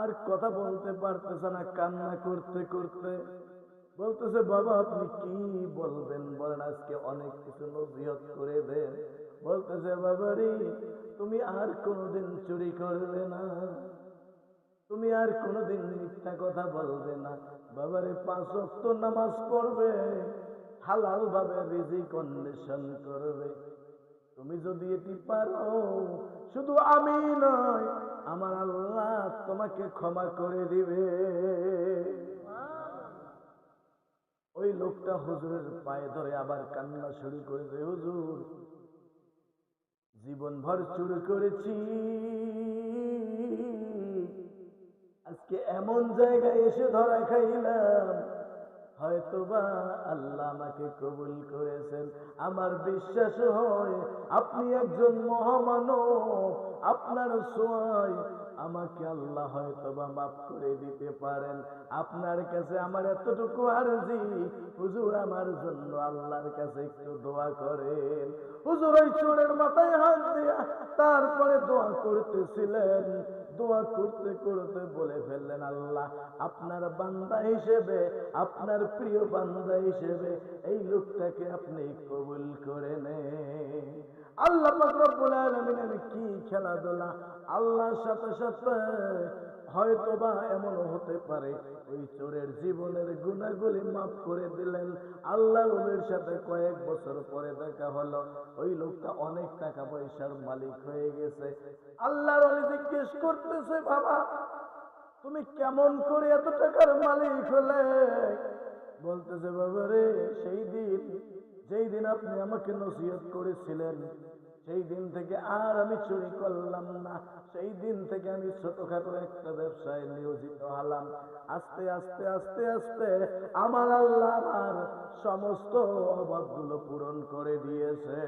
আর কথা বলতে পারতেছে না, কান্না করতে করতে বলতেছে, বাবা আপনি কি বলবেন বলেন, আজকে অনেক কিছু নসিহত করে দেন। বলতেছে, বাবা রে, তুমি আর কোনোদিন চুরি করবে না, তুমি আর কোনোদিন মিথ্যা কথা বলবে না। বাবারে 5 ওয়াক্ত নামাজ পড়বে, হালাল ভাবে রিজিক অন্বেষণ করবে। তুমি যদি এটি পারো, শুধু আমি নয়, আমার আল্লাহ তোমাকে ক্ষমা করে দিবে। ওই লোকটা হুজুরের পায়ে ধরে আবার কান্না শুরু করেছে, হুজুর জীবন ভর চুরি করেছি, আজকে এমন জায়গায় এসে ধরা খাইলাম, হয়তোবা আল্লাহ আমাকে কবুল করেছেন। আমার বিশ্বাস হয় আপনি একজন মহামানব, আপনার ছোঁয়ায় আমাকে আল্লাহ হয়তোবা মাফ করে দিতে পারেন। আপনার কাছে আমার এতটুকু আরজি, হুজুর আমার জন্য আল্লাহর কাছে একটু দোয়া করেন। হুজুর ওই চোরের মাথায় হাত দিয়া তারপরে দোয়া করতেছিলেন। দোয়া করতে করতে বলে ফেললেন, আল্লাহ আপনার বান্দা হিসেবে, আপনার প্রিয় বান্দা হিসেবে এই লোকটাকে আপনি কবুল করে নেন। আল্লাহ পাক রব্বুল আলামিনের কি খেলাধুলা! আল্লাহর সাথে সাথে হয়তোবা এমনও হতে পারে ওই চোরের জীবনের গুনাহগুলি মাফ করে দিলেন। আল্লাহর ওলির সাথে কয়েক বছর পরে দেখা হলো, ওই লোকটা অনেক টাকা পয়সার মালিক হয়ে গেছে। আল্লাহর ওলি জিজ্ঞেস করতেছে, বাবা তুমি কেমন করে এত টাকার মালিক হলে? বলতেছে, বাবা রে, যেই দিন আপনি আমাকে নসিহত করেছিলেন সেই দিন থেকে আর আমি চুরি করলাম না। সেই দিন থেকে আমি ছোটখাটো একটা ব্যবসায় নিয়োজিত হলাম। আস্তে আস্তে আস্তে আস্তে আমার আল্লাহ আমার সমস্ত অভাবগুলো পূরণ করে দিয়েছে।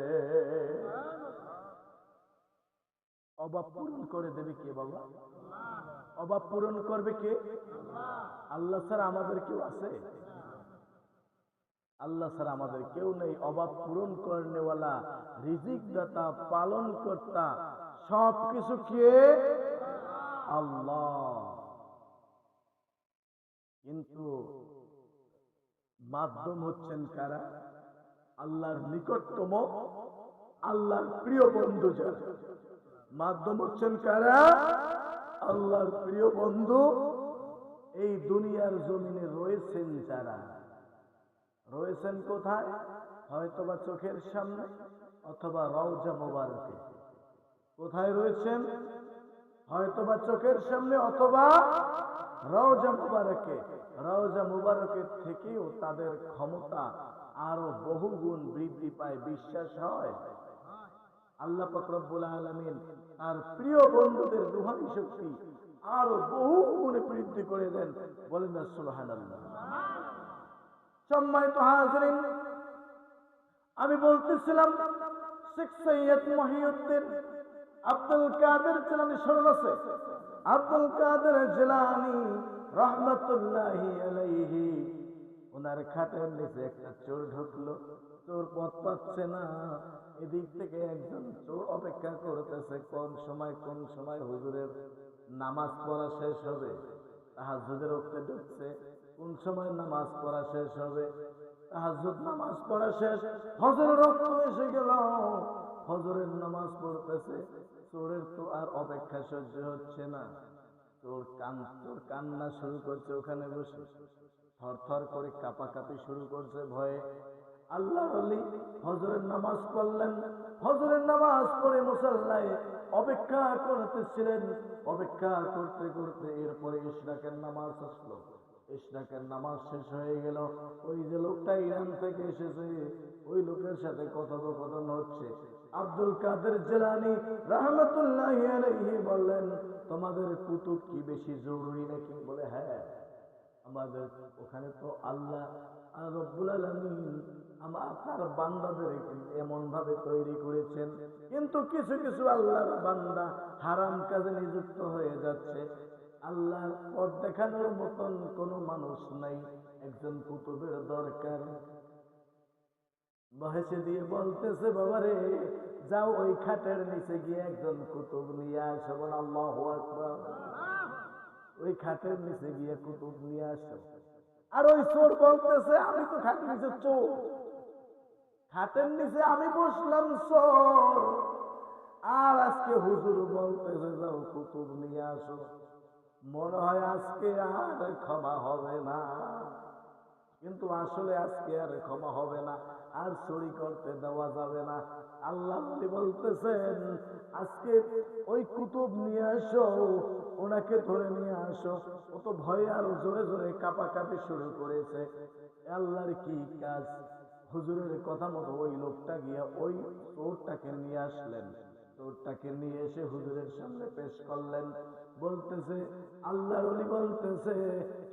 অভাব পূরণ করে দেবে কে বাবা? অভাব পূরণ করবে কে? আল্লাহ ছাড়া আমাদের কেউ আছে? আল্লাহ ছাড়া আমাদের কেউ নেই। অভাব পূরণ করনেওয়ালা, রিজিক দাতা, পালন কর্তা, সবকিছু কে? আল্লাহ। কিন্তু মাধ্যম হচ্ছেন কারা? আল্লাহর নিকটতম, আল্লাহর প্রিয় বন্ধু যারা। মাধ্যম হচ্ছেন কারা? আল্লাহর প্রিয় বন্ধু। এই দুনিয়ার জমিনে রয়েছেন যারা, রয়েছেন কোথায়? হয়তোবা চোখের সামনে অথবা রওজা মুবারকে। কোথায় রয়েছেন? হয়তোবা চোখের সামনে অথবা রওজা মুবারকে। রওজা মুবারকের থেকেও তাদের ক্ষমতা আরো বহুগুণ বৃদ্ধি পায়। বিশ্বাস হয়? আল্লাহ পাক রব্বুল আলামিন তার প্রিয় বন্ধুদের রূহানি শক্তি আরো বহু গুণে বৃদ্ধি করে দেন। বলেন না সুবহানাল্লাহ। সম্মানিত হাজরিন, আমি বলতেছিলাম শেখ সৈয়দ মহিউদ্দিন আব্দুল কাদের জিলানী স্মরণ আছে? আব্দুল কাদের জিলানী রহমাতুল্লাহি আলাইহি, ওনার খাটের নিচে একটা চোর ঢুকলো। চোর পথ পাচ্ছে না, এদিক থেকে একজন চোর অপেক্ষা করতেছে কোন সময় হুজুরের নামাজ পড়া শেষ হবে। তাহাজ্জুদের ওয়াক্তে ঢুকছে, কোন সময় নামাজ পড়া শেষ হবে। তাহাজ্জুদ নামাজ পড়া শেষ, ফজরের ওয়াক্ত এসে গেল, ফজরের নামাজ পড়তেছে। চোরের তো আর অপেক্ষা সহ্য হচ্ছে না। চোর কান্না শুরু করছে ওখানে বসে, থরথর করে কাঁপাকাঁপি শুরু করছে ভয়ে। আল্লাহর ওলি ফজরের নামাজ পড়লেন। ফজরের নামাজ পড়ে মুসাল্লায় অপেক্ষা করতেছিলেন। অপেক্ষা করতে করতে এরপরে ইশরাকের নামাজ আসলো। ইশরাকের নামাজ শেষ হয়ে গেল। ওই যে লোকটা ইরান থেকে এসেছে, ওই লোকের সাথে কথোপকথন হচ্ছে। আব্দুল কাদের জিলানী রাহমাতুল্লাহি আলাইহি বললেন, তোমাদের কুতুব কি বেশি জরুরি নাকি? বলে, হ্যাঁ, আমাদের ওখানে তো আল্লাহ রব্বুল আলামিন আপনার বান্দাদের এমন ভাবে তৈরি করেছেন, কিন্তু কিছু কিছু আল্লাহর বান্দা হারাম কাজে নিযুক্ত হয়ে যাচ্ছে। আল্লাহর পথ দেখানোর মতন কোনো মানুষ নাই, একজন কুতুবের দরকার। বহেসে দিয়ে বলতেছে, বাবারে যাও ওই খাটের নিচে গিয়ে একজন কুতুব নিয়ে আসো। বল আল্লাহু আকবার। ওই খাটের নিচে গিয়ে কুতুব নিয়ে আসো। আর ওই চোর বলতেছে, আমি তো খাটের নিচে চোর, খাটের নিচে আমি বসলাম চোর, আর আজকে হুজুর বলতেছে যাও কুতুব নিয়ে আসো। মনে হয় আজকে আর ক্ষমা হবে না। কিন্তু আসলে আজকে আর ক্ষমা হবে না, আর চুরি করতে দেওয়া যাবে না। আল্লাহ বলতেছেন, আজকে ওই কুতুব নিয়ে আসো, ওনাকে ধরে নিয়ে আসো। ও তো ভয়ে আরো জোরে জোরে কাঁপাকাঁপি শুরু করেছে। আল্লাহর কি কাজ! হুজুরের কথা মতো ওই লোকটা গিয়া ওই চোরটাকে নিয়ে আসলেন। চোরটাকে নিয়ে এসে হুজুরের সামনে পেশ করলেন। বলতেছে আল্লাহর ওলি বলতেছে,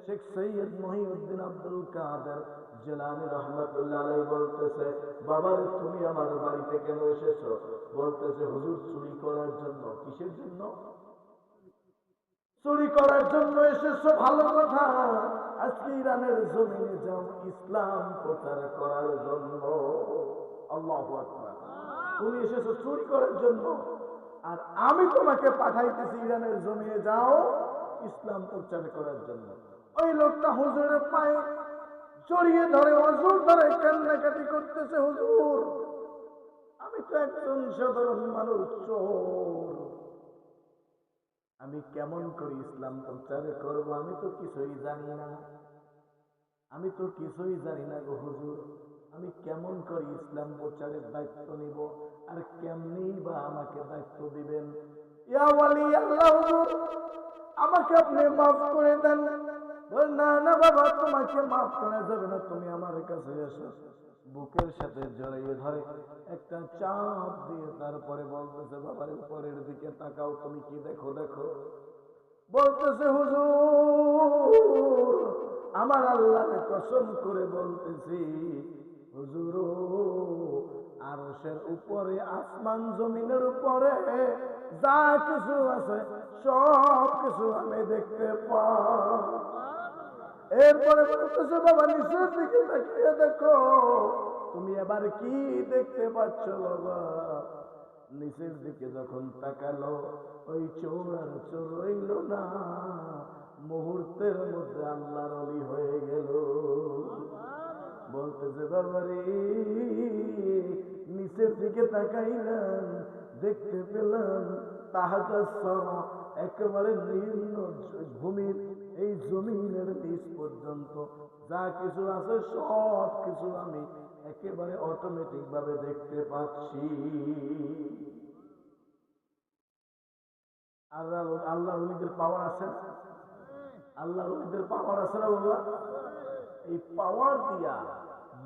শেখ সৈয়দ মহিউদ্দিন আব্দুল কাদের জিলানী রহমাতুল্লাহ আলাইহি বলতেছে, বাবারে তুমি আমার বাড়িতে কেন এসেছো? বলতেছে হুজুর চুরি করার জন্য। কিসের জন্য? চুরি করার জন্য এসেছো, ভালো কথা। আজকে ইরানের জমিনে যাও ইসলাম প্রচার করার জন্য। আল্লাহু আকবার। তুমি এসেছো চুরি করার জন্য, আর আমি তোমাকে পাঠাইতেছি ইরানের জমিনে যাও ইসলাম প্রচার করার জন্য। ওই লোকটা হুজুরের পায়ে জড়িয়ে ধরে অজর ধরে কান্নাকাটি করতেছে, হুজুর আমি তো একজন সাধারণ মানুষ, চোর, আমি কেমন করে ইসলাম প্রচার করব? আমি তো কিছুই জানি না, আমি তো কিছুই জানি না গো হুজুর, আমি কেমন করে ইসলাম প্রচারের দায়িত্ব নিব? আর কেমনি বা আমাকে দায়িত্ব দিবেন? ইয়া ওয়ালি আল্লাহ হুজুর, আমাকে আপনি মাফ করে দেন। না না বাবা, তোমাকে মাফ করা যাবে না, তুমি আমার কাছে এসো। বুকের সাথে জড়িয়ে ধরে একটা চাপ দিয়ে তারপরে বলতেছে, বাবার উপরের দিকে তাকাও, তুমি কি দেখো? দেখো। বলতেছে হুজুর, আমার আল্লাহর কসম করে বলতেছি হুজুর, আরশের উপরে, আসমান জমিনের উপরে যা কিছু আছে সব কিছু আমি দেখতে পাই। এরপরে বলতেছে, বাবা নিচের দিকে তাকিয়ে দেখো, তুমি এবার কি দেখতে পাচ্ছ বাবা? নিচের দিকে যখন তাকালো, ওই চোর আর চোর রইল না, মুহূর্তের মধ্যে আল্লাহর ওলি হয়ে গেল। বলতেছে বাবারে, নিচের দিকে তাকাইলাম, দেখতে পেলাম একেবারে নিম্ন ভূমির, এই জমিনের নিচ পর্যন্ত যা কিছু আছে সব কিছু আমি একেবারে অটোমেটিক ভাবে দেখতে পাচ্ছি। আল্লাহ ওলিদের পাওয়ার আছে না? আল্লাহ ওলিদের পাওয়ার আছে না বাবা? এই পাওয়ার দিয়া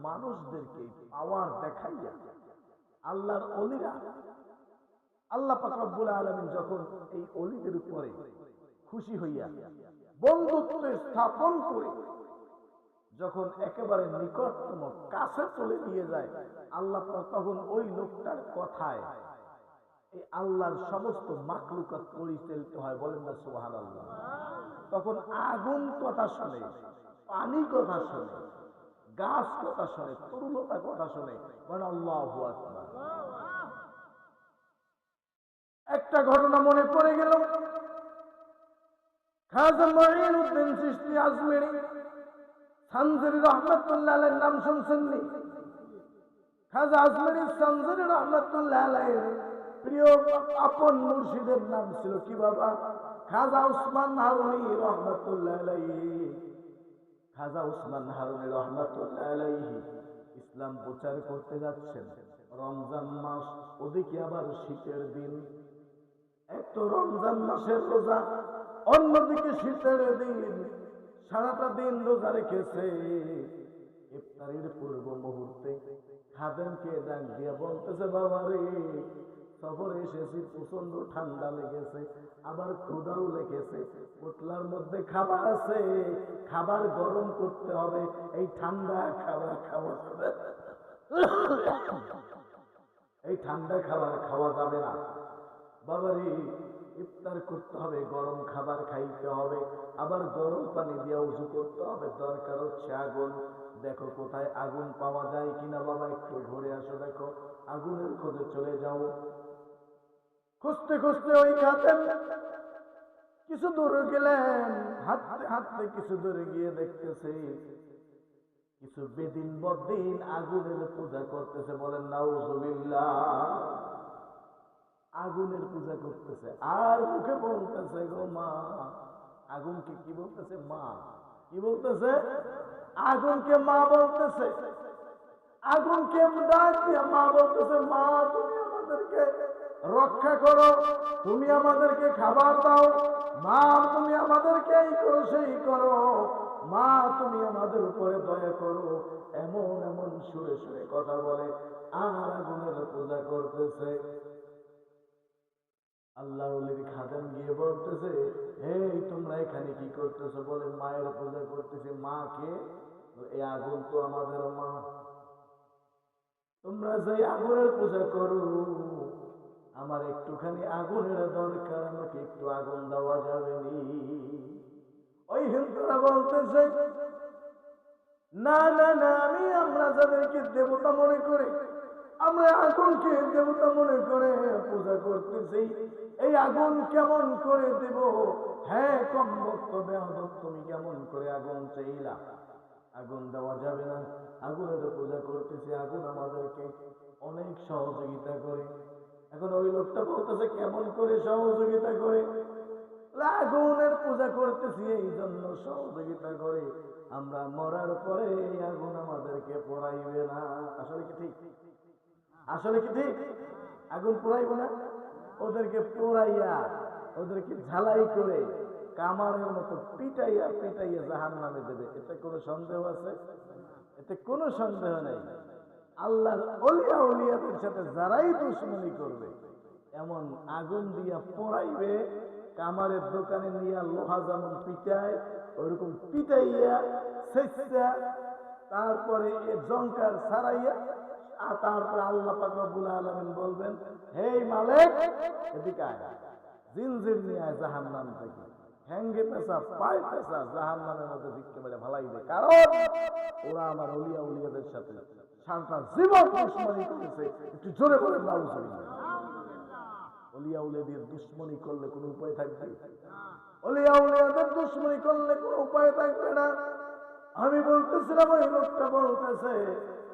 মানুষদেরকে পাওয়ার দেখাইয়া আল্লাহর ওলিরা, আল্লাহ পাক রব্বুল আলামিন যখন এই ওলিদের উপরে খুশি হইয়া বন্ধুত্ব স্থাপন করে যখন একেবারে নিকটতম কাছে চলে দিয়ে যায়, আল্লাহ পাক তখন ওই লোকটার কথায় এই আল্লাহর সমস্ত মাখলুকাত পরিচালিত হয়। বলেন না সুবহানাল্লাহ। তখন আগুন কথা শুনে, পানি কথা শুনে, গাছ কথা শুনে, তরুলতা কথা শুনে। বলেন আল্লাহু আকবার। একটা ঘটনা মনে পড়ে গেল, খাজা মঈনুদ্দিন চিশতি আজমেরী সানজারি রহমাতুল্লাহ আলাইহির নাম শুনছেননি? খাজা আজমেরী সানজারি রহমাতুল্লাহ আলাইহির প্রিয় আপন মুর্শিদের নাম ছিল কি বাবা? খাজা উসমান হারুনি রহমাতুল্লাহ আলাইহি। খাজা উসমান হারুনি রহমাতুল্লাহ আলাইহি ইসলাম প্রচার করতে যাচ্ছেন। রমজান মাস, ওদিকে আবার শীতের দিন। এক তো রমজান মাসের রোজা, অন্যদিকে শীতের দিন, সারাটা দিন রোজা রেখেছে। ইফতারির পূর্ব মুহূর্তে খাদেমকে ডাক দিয়া বলতেছে, বাবা রে, সফরে এসেছি, প্রচন্ড ঠান্ডা লেগেছে, আবার ক্ষুধাও লেগেছে, পোটলার মধ্যে খাবার আছে, খাবার গরম করতে হবে, এই ঠান্ডা খাবার খাওয়া যাবে, এই ঠান্ডা খাবার খাওয়া যাবে না বাবারে, ইফতার করতে হবে, গরম খাবার খাইতে হবে, আবার গরম পানি দিয়ে উজু করতে হবে, দরকার হচ্ছে আগুন। দেখো কোথায় আগুন পাওয়া যায় কিনা বাবা, একটু ঘুরে আসো, দেখো আগুনের খোঁজে চলে যাও। খুঁজতে খুঁজতে ওই খাতেন কিছু দূরে গেলেন, হাঁটতে হাঁটতে কিছু দূরে গিয়ে দেখতেছে কিছু বেদিন বদিন আগুনের পূজা করতেছে। বলেন নাউজুবিল্লাহ। আগুনের পূজা করতেছে আর মুখে বলতেছে গো মা। আগুনকে কি বলতেছে? মা। কি বলতেছে? আগুনকে মা বলতেছে। আগুনকে ডাক দিয়ে মা বলতেছে, মা তুমি আমাদেরকে রক্ষা করো, তুমি আমাদেরকে খাবার দাও, মা তুমি আমাদেরকে এই করো সেই করো, মা তুমি আমাদের উপরে দয়া করো। এমন এমন সুরে সুরে কথা বলে আর আগুনের পূজা করতেছে। আল্লাহর ওলির খাদেম গিয়ে বলতেছে, এই তোমরা এখানে কি করতেছো? বলে মায়ের পূজা করতেছে। মা কে? এই আগুন তো আমাদের মা। তোমরা সেই আগুনের পূজা করো, আমার একটুখানি আগুনের দরকার, আমাকে একটু আগুন দেওয়া যাবে নি? ওই হিন্দুরা বলতেছে, না না না, আমরা যাদেরকে দেবতা মনে করে, আমরা আগুনকে দেবতা মনে করে পূজা করতেছি, এই আগুন কেমন করে দেব? হ্যাঁ কম বক্তব্য বেয়াদব, তুমি কেমন করে আগুন চাইলা? আগুন দেওয়া যাবে না, আগুনের পূজা করতেছি, আগুন আমাদেরকে অনেক সহযোগিতা করে। এখন ওই লোকটা বলতেছে, কেমন করে সহযোগিতা করে? আগুনের পূজা করতেছি এই জন্য সহযোগিতা করে, আমরা মরার পরে এই আগুন আমাদেরকে পোড়াইবে না। আসলে কি ঠিক? আসলে কি ঠিক? আগুন পোড়াইবে না, ওদেরকে পোড়াইয়া, ওদেরকে ঝালাই করে কামারের মতো পিটাইয়া পিটাইয়া জাহান্নামে দেবে। এতে কোনো সন্দেহ আছে? এতে কোনো সন্দেহ নেই। আল্লাহর ওলিয়া ওলিয়াদের সাথে যারাই দুশমনি করবে, এমন আগুন দিয়া পোড়াইবে, কামারের দোকানে নিয়ে লোহা যেমন পিটায় ওইরকম পিটাইয়া ছেঁচা, তারপরে এ জঙ্কার ছাড়াইয়া, আর তারপরে আল্লাহ পাক রব্বুল আলামিন বলবেন, হে মালিক এদিকে আয়, জিনজির নিয়ে আয় জাহান্নাম থেকে, হ্যাঙ্গে পেশা পায় পেশা জাহান্নামের মধ্যে ভিক্ষে মেরে ভালাইবে। কারণ ওরা আমার ওলিয়া উলিয়াদের সাথে সারাটা জীবন দুশমনি করেছে। একটু জোরে বলে নাউজুবিল্লাহ। ওলিয়া উলিয়াদের দুশমনি করলে কোনো উপায় থাকবে? ওলিয়া উলিয়াদের দুশমনি করলে কোনো উপায় থাকবে না। আমি বলতেছিলাম, ওই লোকটা বলতেছে,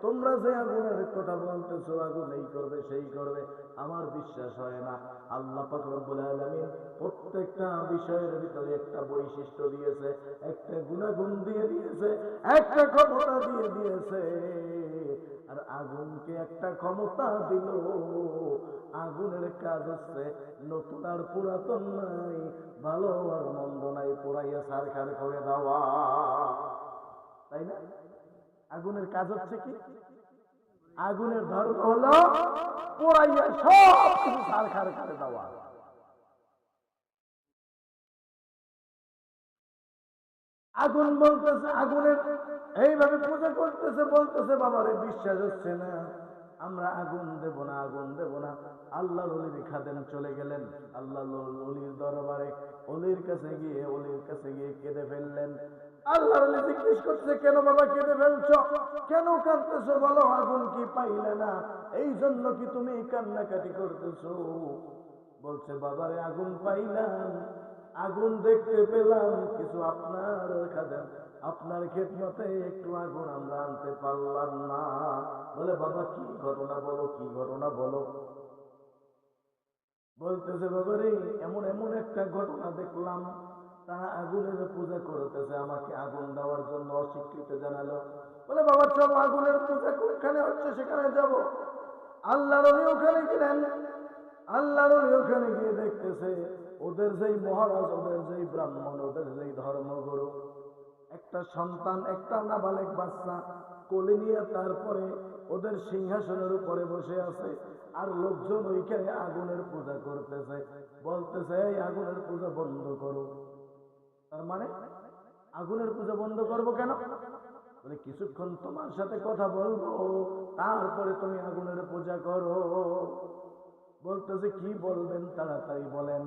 তোমরা যে আগুনের কথা বলতেছো, আগুন এই করবে সেই করবে, আমার বিশ্বাস হয় না। আল্লাহ পাক রব্বুল আলামিন প্রত্যেকটা বিষয়ের ভিতরে একটা বৈশিষ্ট্য দিয়েছে, একটা গুণাগুণ দিয়ে দিয়েছে, একটা ক্ষমতা দিয়ে দিয়েছে। আর আগুনকে একটা ক্ষমতা দিল। আগুনের কাজ হচ্ছে নতুন আর পুরাতন নাই, ভালো আর মন্দ নাই, পোড়াইয়া ছারখার করে দেওয়া, তাই না? আগুনের কাজ হচ্ছে কি? আগুনের ধর্ম হলো পোড়াইয়া সব কিছু ছারখার করে দেওয়া। আগুন বলতেছে, আগুনের এইভাবে পূজা করতেছে, বলতেছে বাবারে বিশ্বাস হচ্ছে না, আমরা আগুন দেব না, আগুন দেব না। আল্লাহর ওলির খাদেম চলে গেলেন আল্লাহর ওলির দরবারে, ওলির কাছে গিয়ে কেঁদে ফেললেন। আল্লাহর ওলি জিজ্ঞেস করছে, কেন বাবা কেঁদে ফেলছো? কেন কাঁদতেছো বলো? আগুন কি পাইলে না, এই জন্য কি তুমি কান্নাকাটি করতেছো? বলছে, বাবারে আগুন পাইলাম, আগুন দেখতে পেলাম, কিছু আপনার খাদেম, আপনার খেদমতে একটু আগুন আমরা আনতে পারলাম না। বলে, বাবা কি ঘটনা বলো, কি ঘটনা বলো? বলতেছে, বাবারে এমন এমন একটা ঘটনা দেখলাম, তারা আগুনের পূজা করতেছে, আমাকে আগুন দেওয়ার জন্য অস্বীকৃতি জানালো। বলে, বাবা চলো আগুনের পূজা কোনখানে হচ্ছে সেখানে যাব। আল্লাহর ওলি ওখানে গেলেন। আল্লাহর ওলি ওখানে গিয়ে দেখতেছে, ওদের যেই মহারাজ, ওদের যেই ব্রাহ্মণ, ওদের যেই ধর্মগুরু, একটা সন্তান, একটা নাবালেক বাচ্চা কোলে নিয়ে তারপরে ওদের সিংহাসনের উপরে বসে আছে, আর লোকজন ওইখানে আগুনের পূজা করতেছে। বলতেছে, এই আগুনের পূজা বন্ধ করো। তার মানে আগুনের পূজা বন্ধ করবো কেন? বলে, কিছুক্ষণ তোমার সাথে কথা বলবো, তারপরে তুমি আগুনের পূজা করো। বলতেছে, কি বলবেন তাড়াতাড়ি বলেন।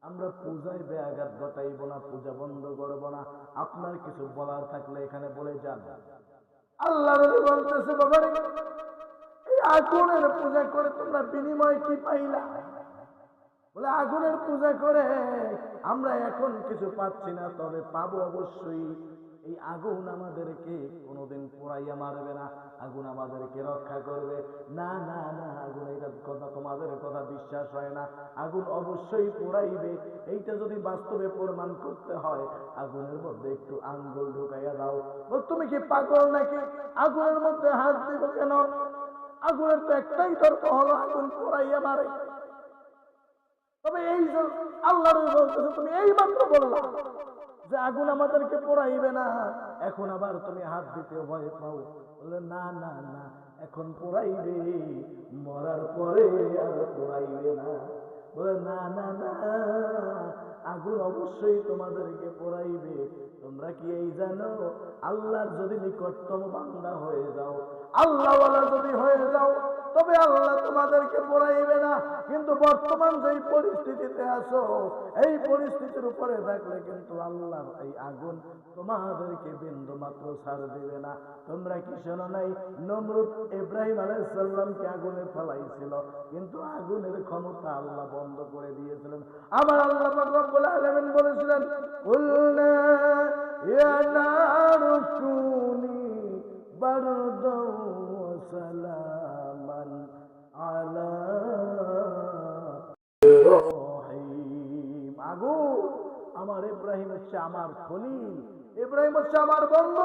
আমরা পূজায় ব্যাঘাত ঘটাইব না, পূজা বন্ধ করব না, আপনার কিছু বলার থাকলে এখানে বলে যান। আল্লাহর ওলি বলতেছে, বাবারে এই আগুনের পূজা করে তোমরা বিনিময় কি পাইলা? বলে, আগুনের পূজা করে আমরা এখন কিছু পাচ্ছি না, তবে পাবো অবশ্যই। এই আগুন আমাদেরকে কোনোদিন পোড়াইয়া মারবে না, আগুন আমাদেরকে রক্ষা করবে। না না না, আগুন এইটা কথা, তোমাদের কথা বিশ্বাস হয় না, আগুন অবশ্যই পোড়াইবে। এইটা যদি বাস্তবে প্রমাণ করতে হয়, আগুনের মধ্যে একটু আঙ্গুল ঢুকাইয়া দাও। বল, তুমি কি পাগল নাকি? আগুনের মধ্যে হাত দিব কেন? আগুনের তো একটাই তর্ক হলো, আগুন পোড়াইয়া মারে। তবে এই যে আল্লাহর বলতেছে, তুমি এই মাত্র বললা যে আগুন আমাদেরকে পোড়াইবে না, এখন আবার তুমি হাত দিতে ভয় পাও। বলে, না না না, এখন পোড়াইবে, মরার পরে আর পোড়াইবে না। বলে না না না, আগুন অবশ্যই তোমাদেরকে পোড়াইবে। তোমরা কি এই জানো, আল্লাহর যদি নিকটতম বান্দা হয়ে যাও, আল্লাহওয়ালা যদি হয়ে যাও, তবে আল্লাহ তোমাদেরকে পোড়াইবে না। কিন্তু বর্তমান যেই পরিস্থিতিতে আছো, এই পরিস্থিতির উপরে থাকলে কিন্তু আল্লাহ এই আগুন তোমাদেরকে বিন্দু মাত্র ছাড় দিবে না। তোমরা কি শোনো নাই, নমরুদ ইব্রাহিম আলাইহিস সালামকে আগুনে ফেলাইছিল, কিন্তু আগুনের ক্ষমতা আল্লাহ বন্ধ করে দিয়েছিলেন। আমার আল্লাহ পাক রব্বুল আলামিন বলেছিলেন, কুলনা ইয়া নারু কুনি বারদাও ওয়া সালামান আলা ইব্রাহিম। আগুন আমার ইব্রাহিম হচ্ছে আমার খলিল, ইব্রাহিম হচ্ছে আমার বন্ধু।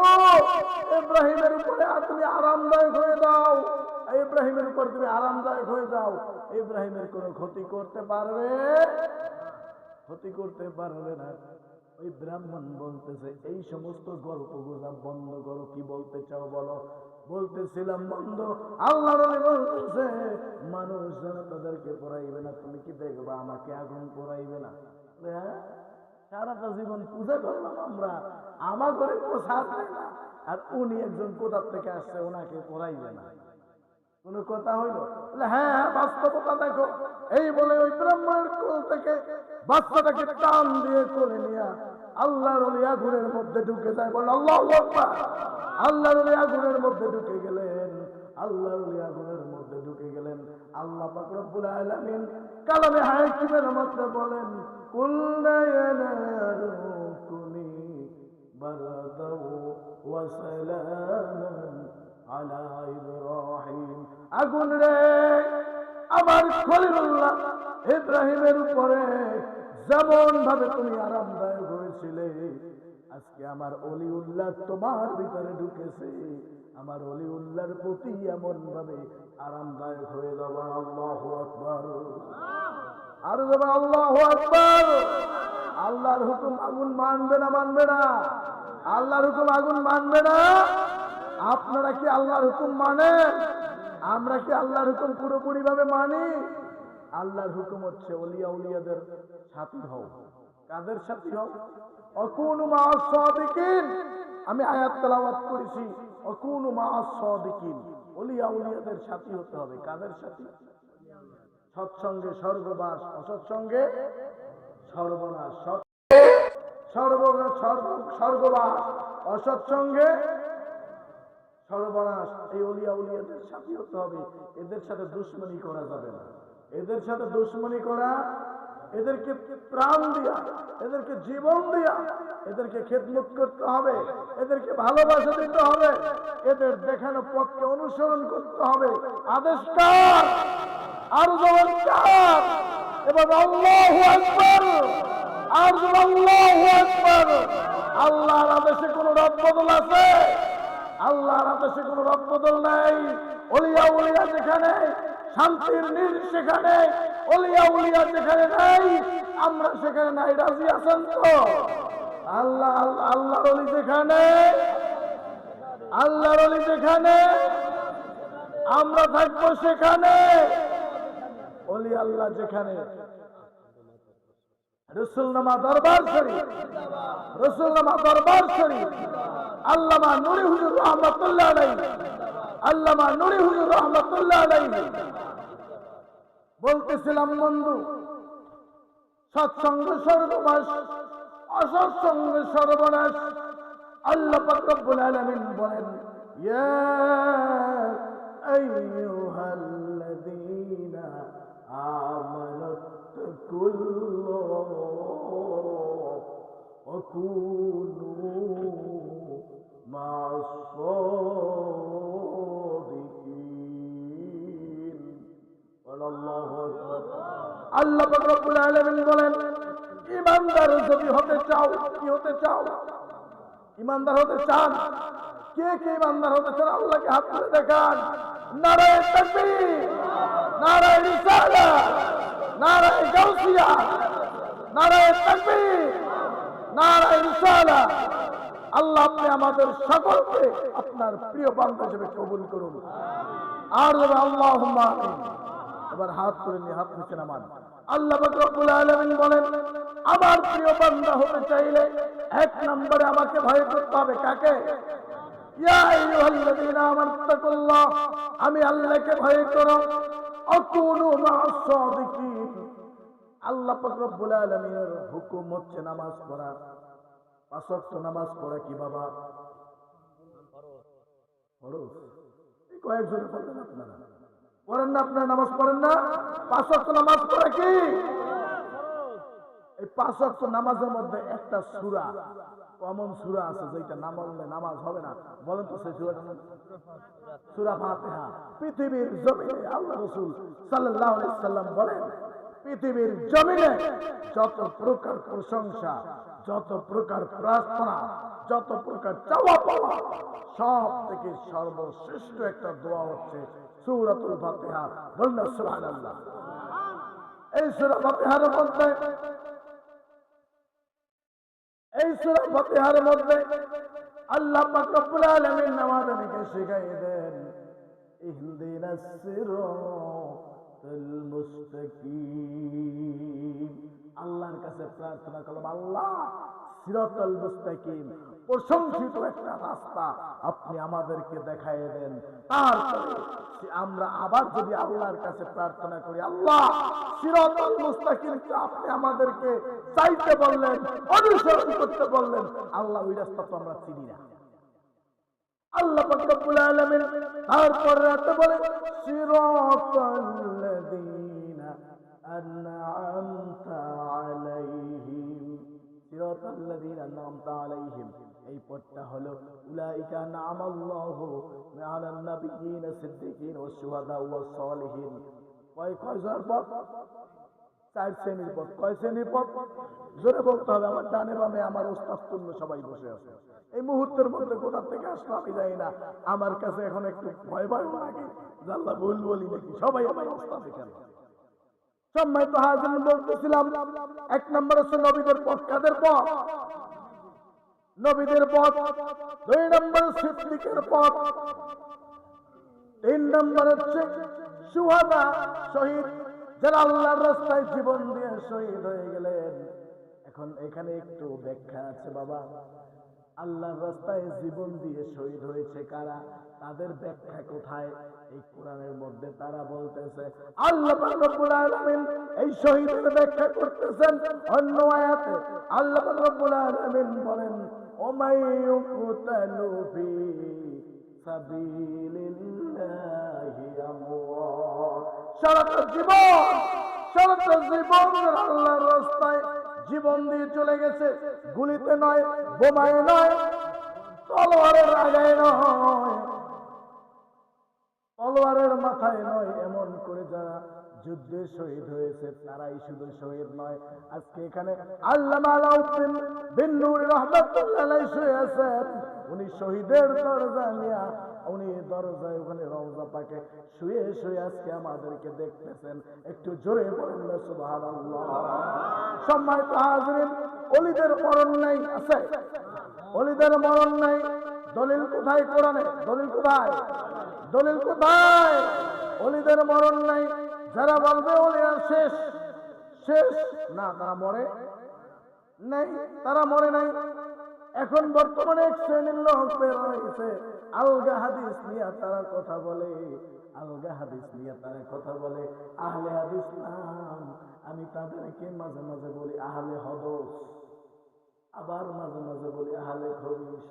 ইব্রাহিমের উপরে তুমি আরামদায়ক হয়ে দাও, ইব্রাহিমের উপর তুমি আরামদায়ক হয়ে যাও। ইব্রাহিমের কোনো ক্ষতি করতে পারবে না। ওই ব্রাহ্মণ বলতেছে, এই সমস্ত গল্প গুজব বন্ধ করো, কি বলতে চাও বলো। বলতেছিলাম বন্ধ, আল্লাহ নবী বলতেছে মানুষ যেন তাদেরকে পোড়াইবে না। তুমি কি দেখবা আমাকে আগুন পোড়াইবে না? হ্যাঁ, সারাটা জীবন পূজা করলাম আমরা, আমার ঘরে প্রসাদ দেয় না, আর উনি একজন কোথার থেকে আসছে, ওনাকে পোড়াইবে না। কোন কথা হইল? হ্যাঁ, বাস্তবতা দেখো। এই বলে ওই ব্রাহ্মণের কোল থেকে বাচ্চাটাকে টান দিয়ে কোলে নিয়ে আল্লাহর ওলি আগুনের মধ্যে ঢুকে যায়। বলে আল্লাহু আকবার। আল্লাহর ওলি আগুনের মধ্যে ঢুকে গেলেন, আল্লাহর ওলি আগুনের মধ্যে ঢুকে গেলেন। আল্লাহ পাক রব্বুল আলামিন কালামে হাকিমের মধ্যে বলেন, কুলনা ইয়া নারু কুনি বারদাও ওয়া সালামান আলা ইব্রাহিম। আগুন রে, আমার খলিলুল্লাহ ইব্রাহিমের উপরে যেমন ভাবে তুমি আরামদায়ক হয়েছিলে, আজকে আমার অলিউল্লাহ তোমার ভিতরে ঢুকেছে, আমার অলিউল্লাহর প্রতি এমন ভাবে আরামদায়ক হয়ে যাবে। আল্লাহু আকবার। আর যাবে আল্লাহু আকবার। আল্লাহর হুকুম আগুন মানবে না? মানবে না? আল্লাহর হুকুম আগুন মানবে না? আপনারা কি আল্লাহর হুকুম মানেন? আমরা কি আল্লাহর হুকুম পুরোপুরি ভাবে মানি? আল্লাহর হুকুম হচ্ছে ওলিয়া উলিয়াদের সাথী হও। কাদের সাথী হও? অকুনু মা'আস সাদিকিন। আমি আয়াত তেলাওয়াত করেছি, অকুনু মা'আস সাদিকিন। ওলিয়া উলিয়াদের সাথী হতে হবে। কাদের সাথী? সৎসঙ্গে স্বর্গবাস, অসৎসঙ্গে সর্বনাশ। স্বর্গবাস, অসৎসঙ্গে সর্বনাশ। এই ওলিয়া উলিয়াদের সাথী হতে হবে। এদের সাথে দুশ্মনী করা যাবে না। এদের সাথে দুশ্মনী করা, এদেরকে প্রাণ দিয়া, এদেরকে জীবন দিয়া, এদেরকে খেদমত করতে হবে, এদেরকে ভালোবাসা দিতে হবে, এদের দেখানো পথকে অনুসরণ করতে হবে। আদেশ কার? আর জবান কার? এবার আল্লাহু আকবার। আর জবান আল্লাহু আকবার। আল্লাহর আদেশে কোন রদবদল আছে? আল্লাহর আদেশে কোন রদবদল নাই। ওলিয়া উলিয়া যেখানে শান্তির নীড়, সেখানে ওলিয়া উলিয়া যেখানে নাই, আমরা সেখানে নাই। রাজি আছেন তো? আল্লাহর ওলি যেখানে, আল্লাহর ওলি যেখানে, আমরা থাকবো সেখানে। ওলি আল্লাহ যেখানে। রসুলনামা দরবার শরীফ, রসুলনামা দরবার শরীফ, আল্লামা নুরি হুজুর রহমাতুল্লাহ আলাইহি, আল্লামা নুরি হুজুর রহমাতুল্লাহ আলাইহি বলতেছিলাম বন্ধু, সৎসঙ্গ স্বর্গবাস, অসৎসঙ্গ সর্বনাশ। আল্লাহ পাক রব্বুল আলামিন বলেন, ইয়া আইয়ুহাল্লাযীনা আমানুত্তাকুল্লাহ ওয়া কুনু মা'আস সাদিকিন। আল্লাহু আকবার। আল্লাহ পাক রব্বুল আলামিন বলেন, ইমানদার যদি হতে চাও, কি হতে চাও? ইমানদার হতে চান? কে কে ইমানদার হতে চান? আল্লাহকে হাত তুলে দেখান। নারায়ে তাকবীর, নারায়ে রিসালাত, নারায়ে গাউসিয়া, নারায়ে তাকবীর, নারায়ে রিসালাত। আল্লাহ আপনি আমাদের সকলকে আপনার প্রিয় বান্দা হিসেবে কবুল করুন। আর আল্লাহুম্মা আমিন। এবার হাত তুলে নিয়ে হাত নিচে নামান।
আল্লাহ পাক রব্বুল আলামিন বলেন, আমার প্রিয় বান্দা হতে চাইলে এক নম্বরে আমাকে ভয় করতে হবে। কাকে? ইয়া আইয়ুহাল্লাযীনা আমানুত্তাকুল্লাহ, আমি আল্লাহকে ভয় করো। আকুনু মা'আস সাদিকিন, আল্লাহ পাক রব্বুল আলামিনের হুকুম হচ্ছে নামাজ পড়া। পাঁচ ওয়াক্ত নামাজ পড়া কি বাবা? ফরজ। এই কয়েকজন পড়েন আপনারা, পড়েন না? আপনারা নামাজ পড়েন না? পাঁচ ওয়াক্ত নামাজ পড়া কি? এই পাঁচ ওয়াক্ত নামাজের মধ্যে একটা সূরা, কমন সূরা আছে যেটা না বললে নামাজ হবে না। বলেন তো সেই সূরাটার নাম? সূরা ফাতিহা। পৃথিবীর জমিনে আল্লাহ রাসূল সাল্লাল্লাহু আলাইহি সাল্লাম বলেন, পৃথিবীর জমিনে যত প্রকার প্রশংসা, যত প্রকার প্রার্থনা, যত প্রকার চাওয়া পাওয়া, সব থেকে সর্বশ্রেষ্ঠ একটা দোয়া হচ্ছে সূরাতুল ফাতিহা। বলুন সুবহানাল্লাহ। এই সূরা ফাতিহার মধ্যে, এই সূরা ফাতিহার মধ্যে আল্লাহ পাক রব্বুল আলামিন আমাদেরকে শিখাই দেন, ইহদিনাস সিরাতাল মুস্তাকিম। আল্লাহর কাছে প্রার্থনা করলাম, আল্লাহ সিরাতাল মুস্তাকিম, প্রশংসিত একটা রাস্তা আপনি আমাদেরকে দেখায় দেন। তারপরে আমরা আবার যদি আল্লাহর কাছে প্রার্থনা করি, আল্লাহ সিরাতাল মুস্তাকিম আপনি আমাদেরকে চাইতে বললেন, অনুসরণ করতে বললেন, আল্লাহ ওই রাস্তা তো আমরা চিনি না। আল্লাহ পাক রব্বুল আলামিন তারপর রাতে বলে, সিরাতাল্লাযীনা আন'আমতা আলাইহিম, সিরাতাল্লাযীনা আন'আমতা আলাইহিম। এই পদটা হলো উলাইকা আন'আমাল্লাহু আলান নাবিয়্যিনা সিদ্দীকিন ওয়াস শুহাদা ওয়াস সালিহিন। কয়জন পদ? চার শ্রেণীর পদ। কয় শ্রেণীর পদ? জোরে বলতে হবে। আমার ডানে বামে আমার ওস্তাদ তুল্য সবাই বসে আছে। এই মুহূর্তের মধ্যে কোথা থেকে আসলো আমি জানি না, আমার কাছে এখন একটু ভয় ভয় লাগে, আল্লাহ ভুল বলি নাকি। সবাই আমার ওস্তাদ এখানে। সম্মানিত হাজির, বলতেছিলাম এক নম্বর হচ্ছে নবীদের পথ। কাদের পথ? নবীদের পথ। দুই নম্বর সিদ্দিকের পথ। তিন নম্বর হচ্ছে শুহাদা, শহীদ, যারা আল্লাহর রাস্তায় জীবন দিয়ে শহীদ হয়ে গেলেন। এখন এখানে একটু ব্যাখ্যা আছে বাবা। আল্লাহর রাস্তায় জীবন দিয়ে শহীদ হয়েছে কারা, তাদের ব্যাখ্যা কোথায়? এই কোরআনের মধ্যে তারা বলতেছে, আল্লাহ পাক রব্বুল আলামিন এই শহীদের ব্যাখ্যা করতেছেন অন্য আয়াতে। আল্লাহ পাক রব্বুল আলামিন বলেন, ওমাইয়ুকতালু ফি সাবিলিল্লাহি আমওয়াত, সারাটা জীবন আল্লাহর রাস্তায় জীবন দিয়ে চলে গেছে। গুলিতে নয়, বোমায় নয়, তলোয়ারের আগায় নয়, তলোয়ারের মাথায় নয়, এমন করে যারা যুদ্ধে শহীদ হয়েছে তারাই শুধু শহীদ নয়। আজকে এখানে আল্লামা আলাউদ্দিন বিন নূর রাহমাতুল্লাহ আলাইহি শুয়ে আছেন। উনি শহীদের দরজা নিয়ে, উনি দরজায় ওখানে রওজা পাকে শুয়ে শুয়ে আজকে আমাদেরকে দেখতেছেন। একটু জোরে বলেন না সুবহানাল্লাহ। সম্মানিত হাজিরিন, ওলিদের মরণ নাই। আছে? ওলিদের মরণ নাই। দলিল কোথায় কোরআনে? দলিল কোথায়? দলিল কোথায়? ওলিদের মরণ নাই। যারা বলবে ওলিরা শেষ, শেষ না, তারা মরে নাই, তারা মরে নাই। এখন বর্তমানে এক শ্রেণীর লোক বের হয়েছে, আলগা হাদিস নিয়ে তারা কথা বলে, আলগা হাদিস নিয়ে তারা কথা বলে। আহলে হাদিস নাম, আমি তাদেরকে মাঝে মাঝে বলি আহলে হদস, আবার মাঝে মাঝে বলি আহলে খবিস।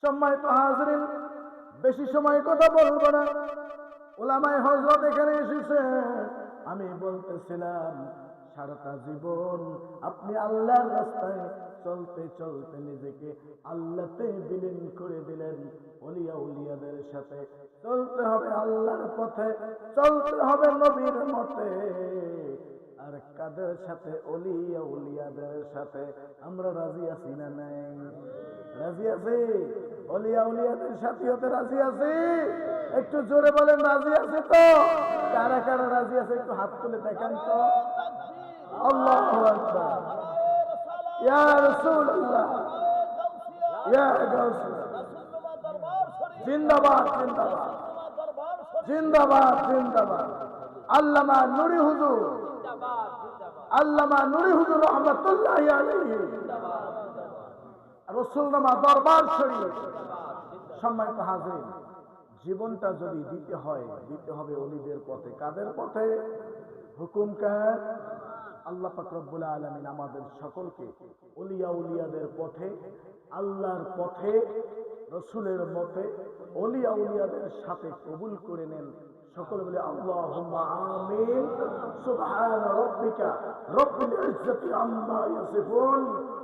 সম্মানিত হাজিরিন, বেশি সময় কথা বলবো না। উলামায়ে হযরত এখানে এসেছে। আমি বলতেছিলাম সারাটা জীবন আপনি আল্লাহর রাস্তায় চলতে চলতে নিজেকে আল্লাহতে বিলীন করে দিলেন। ওলিয়া উলিয়াদের সাথে চলতে হবে, আল্লাহর পথে চলতে হবে নবীর মতে। আর কাদের সাথে? ওলিয়া উলিয়াদের সাথে। আমরা রাজি আছি না নাই? রাজি আছি? ওলিয়া উলিয়াদের সাথে হতে রাজি আছি? একটু জোরে বলেন রাজি আছি তো? কারা কারা রাজি আছে একটু হাত তুলে দেখেন তো। আল্লাহু আকবার। ইয়া রাসূলুল্লাহ, ইয়া গাউসুল্লাহ, জিন্দাবাদ জিন্দাবাদ জিন্দাবাদ জিন্দাবাদ। আল্লামা নুরি হুজুর, আল্লামা নুরি হুজুর রহমাতুল্লাহি আলাইহি, রসুলনামা দরবার শরীফ। সম্মানিত হাজিরিন, জীবনটা যদি দিতে হয়, দিতে হবে ওলিদের পথে। কাদের পথে? হুকুম কার? আল্লাহ পাক রব্বুল আলামিন আমাদের সকলকে ওলিয়া উলিয়াদের পথে, আল্লাহর পথে, রসুলের মতে, ওলিয়া উলিয়াদের সাথে কবুল করে নেন। সকলে বলে আল্লাহুম্মা আমিন। সুবহান রাব্বিকা রব্বিল ইজ্জাতি আম্মা ইয়াসিফুন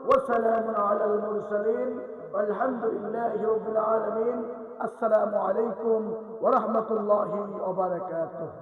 ওয়া সালামুন আলাল মুরসালিন ওয়ালহামদুলিল্লাহি রাব্বিল আলামিন। আসসালামু আলাইকুম ওয়া রাহমাতুল্লাহি ওয়া বারাকাতুহু।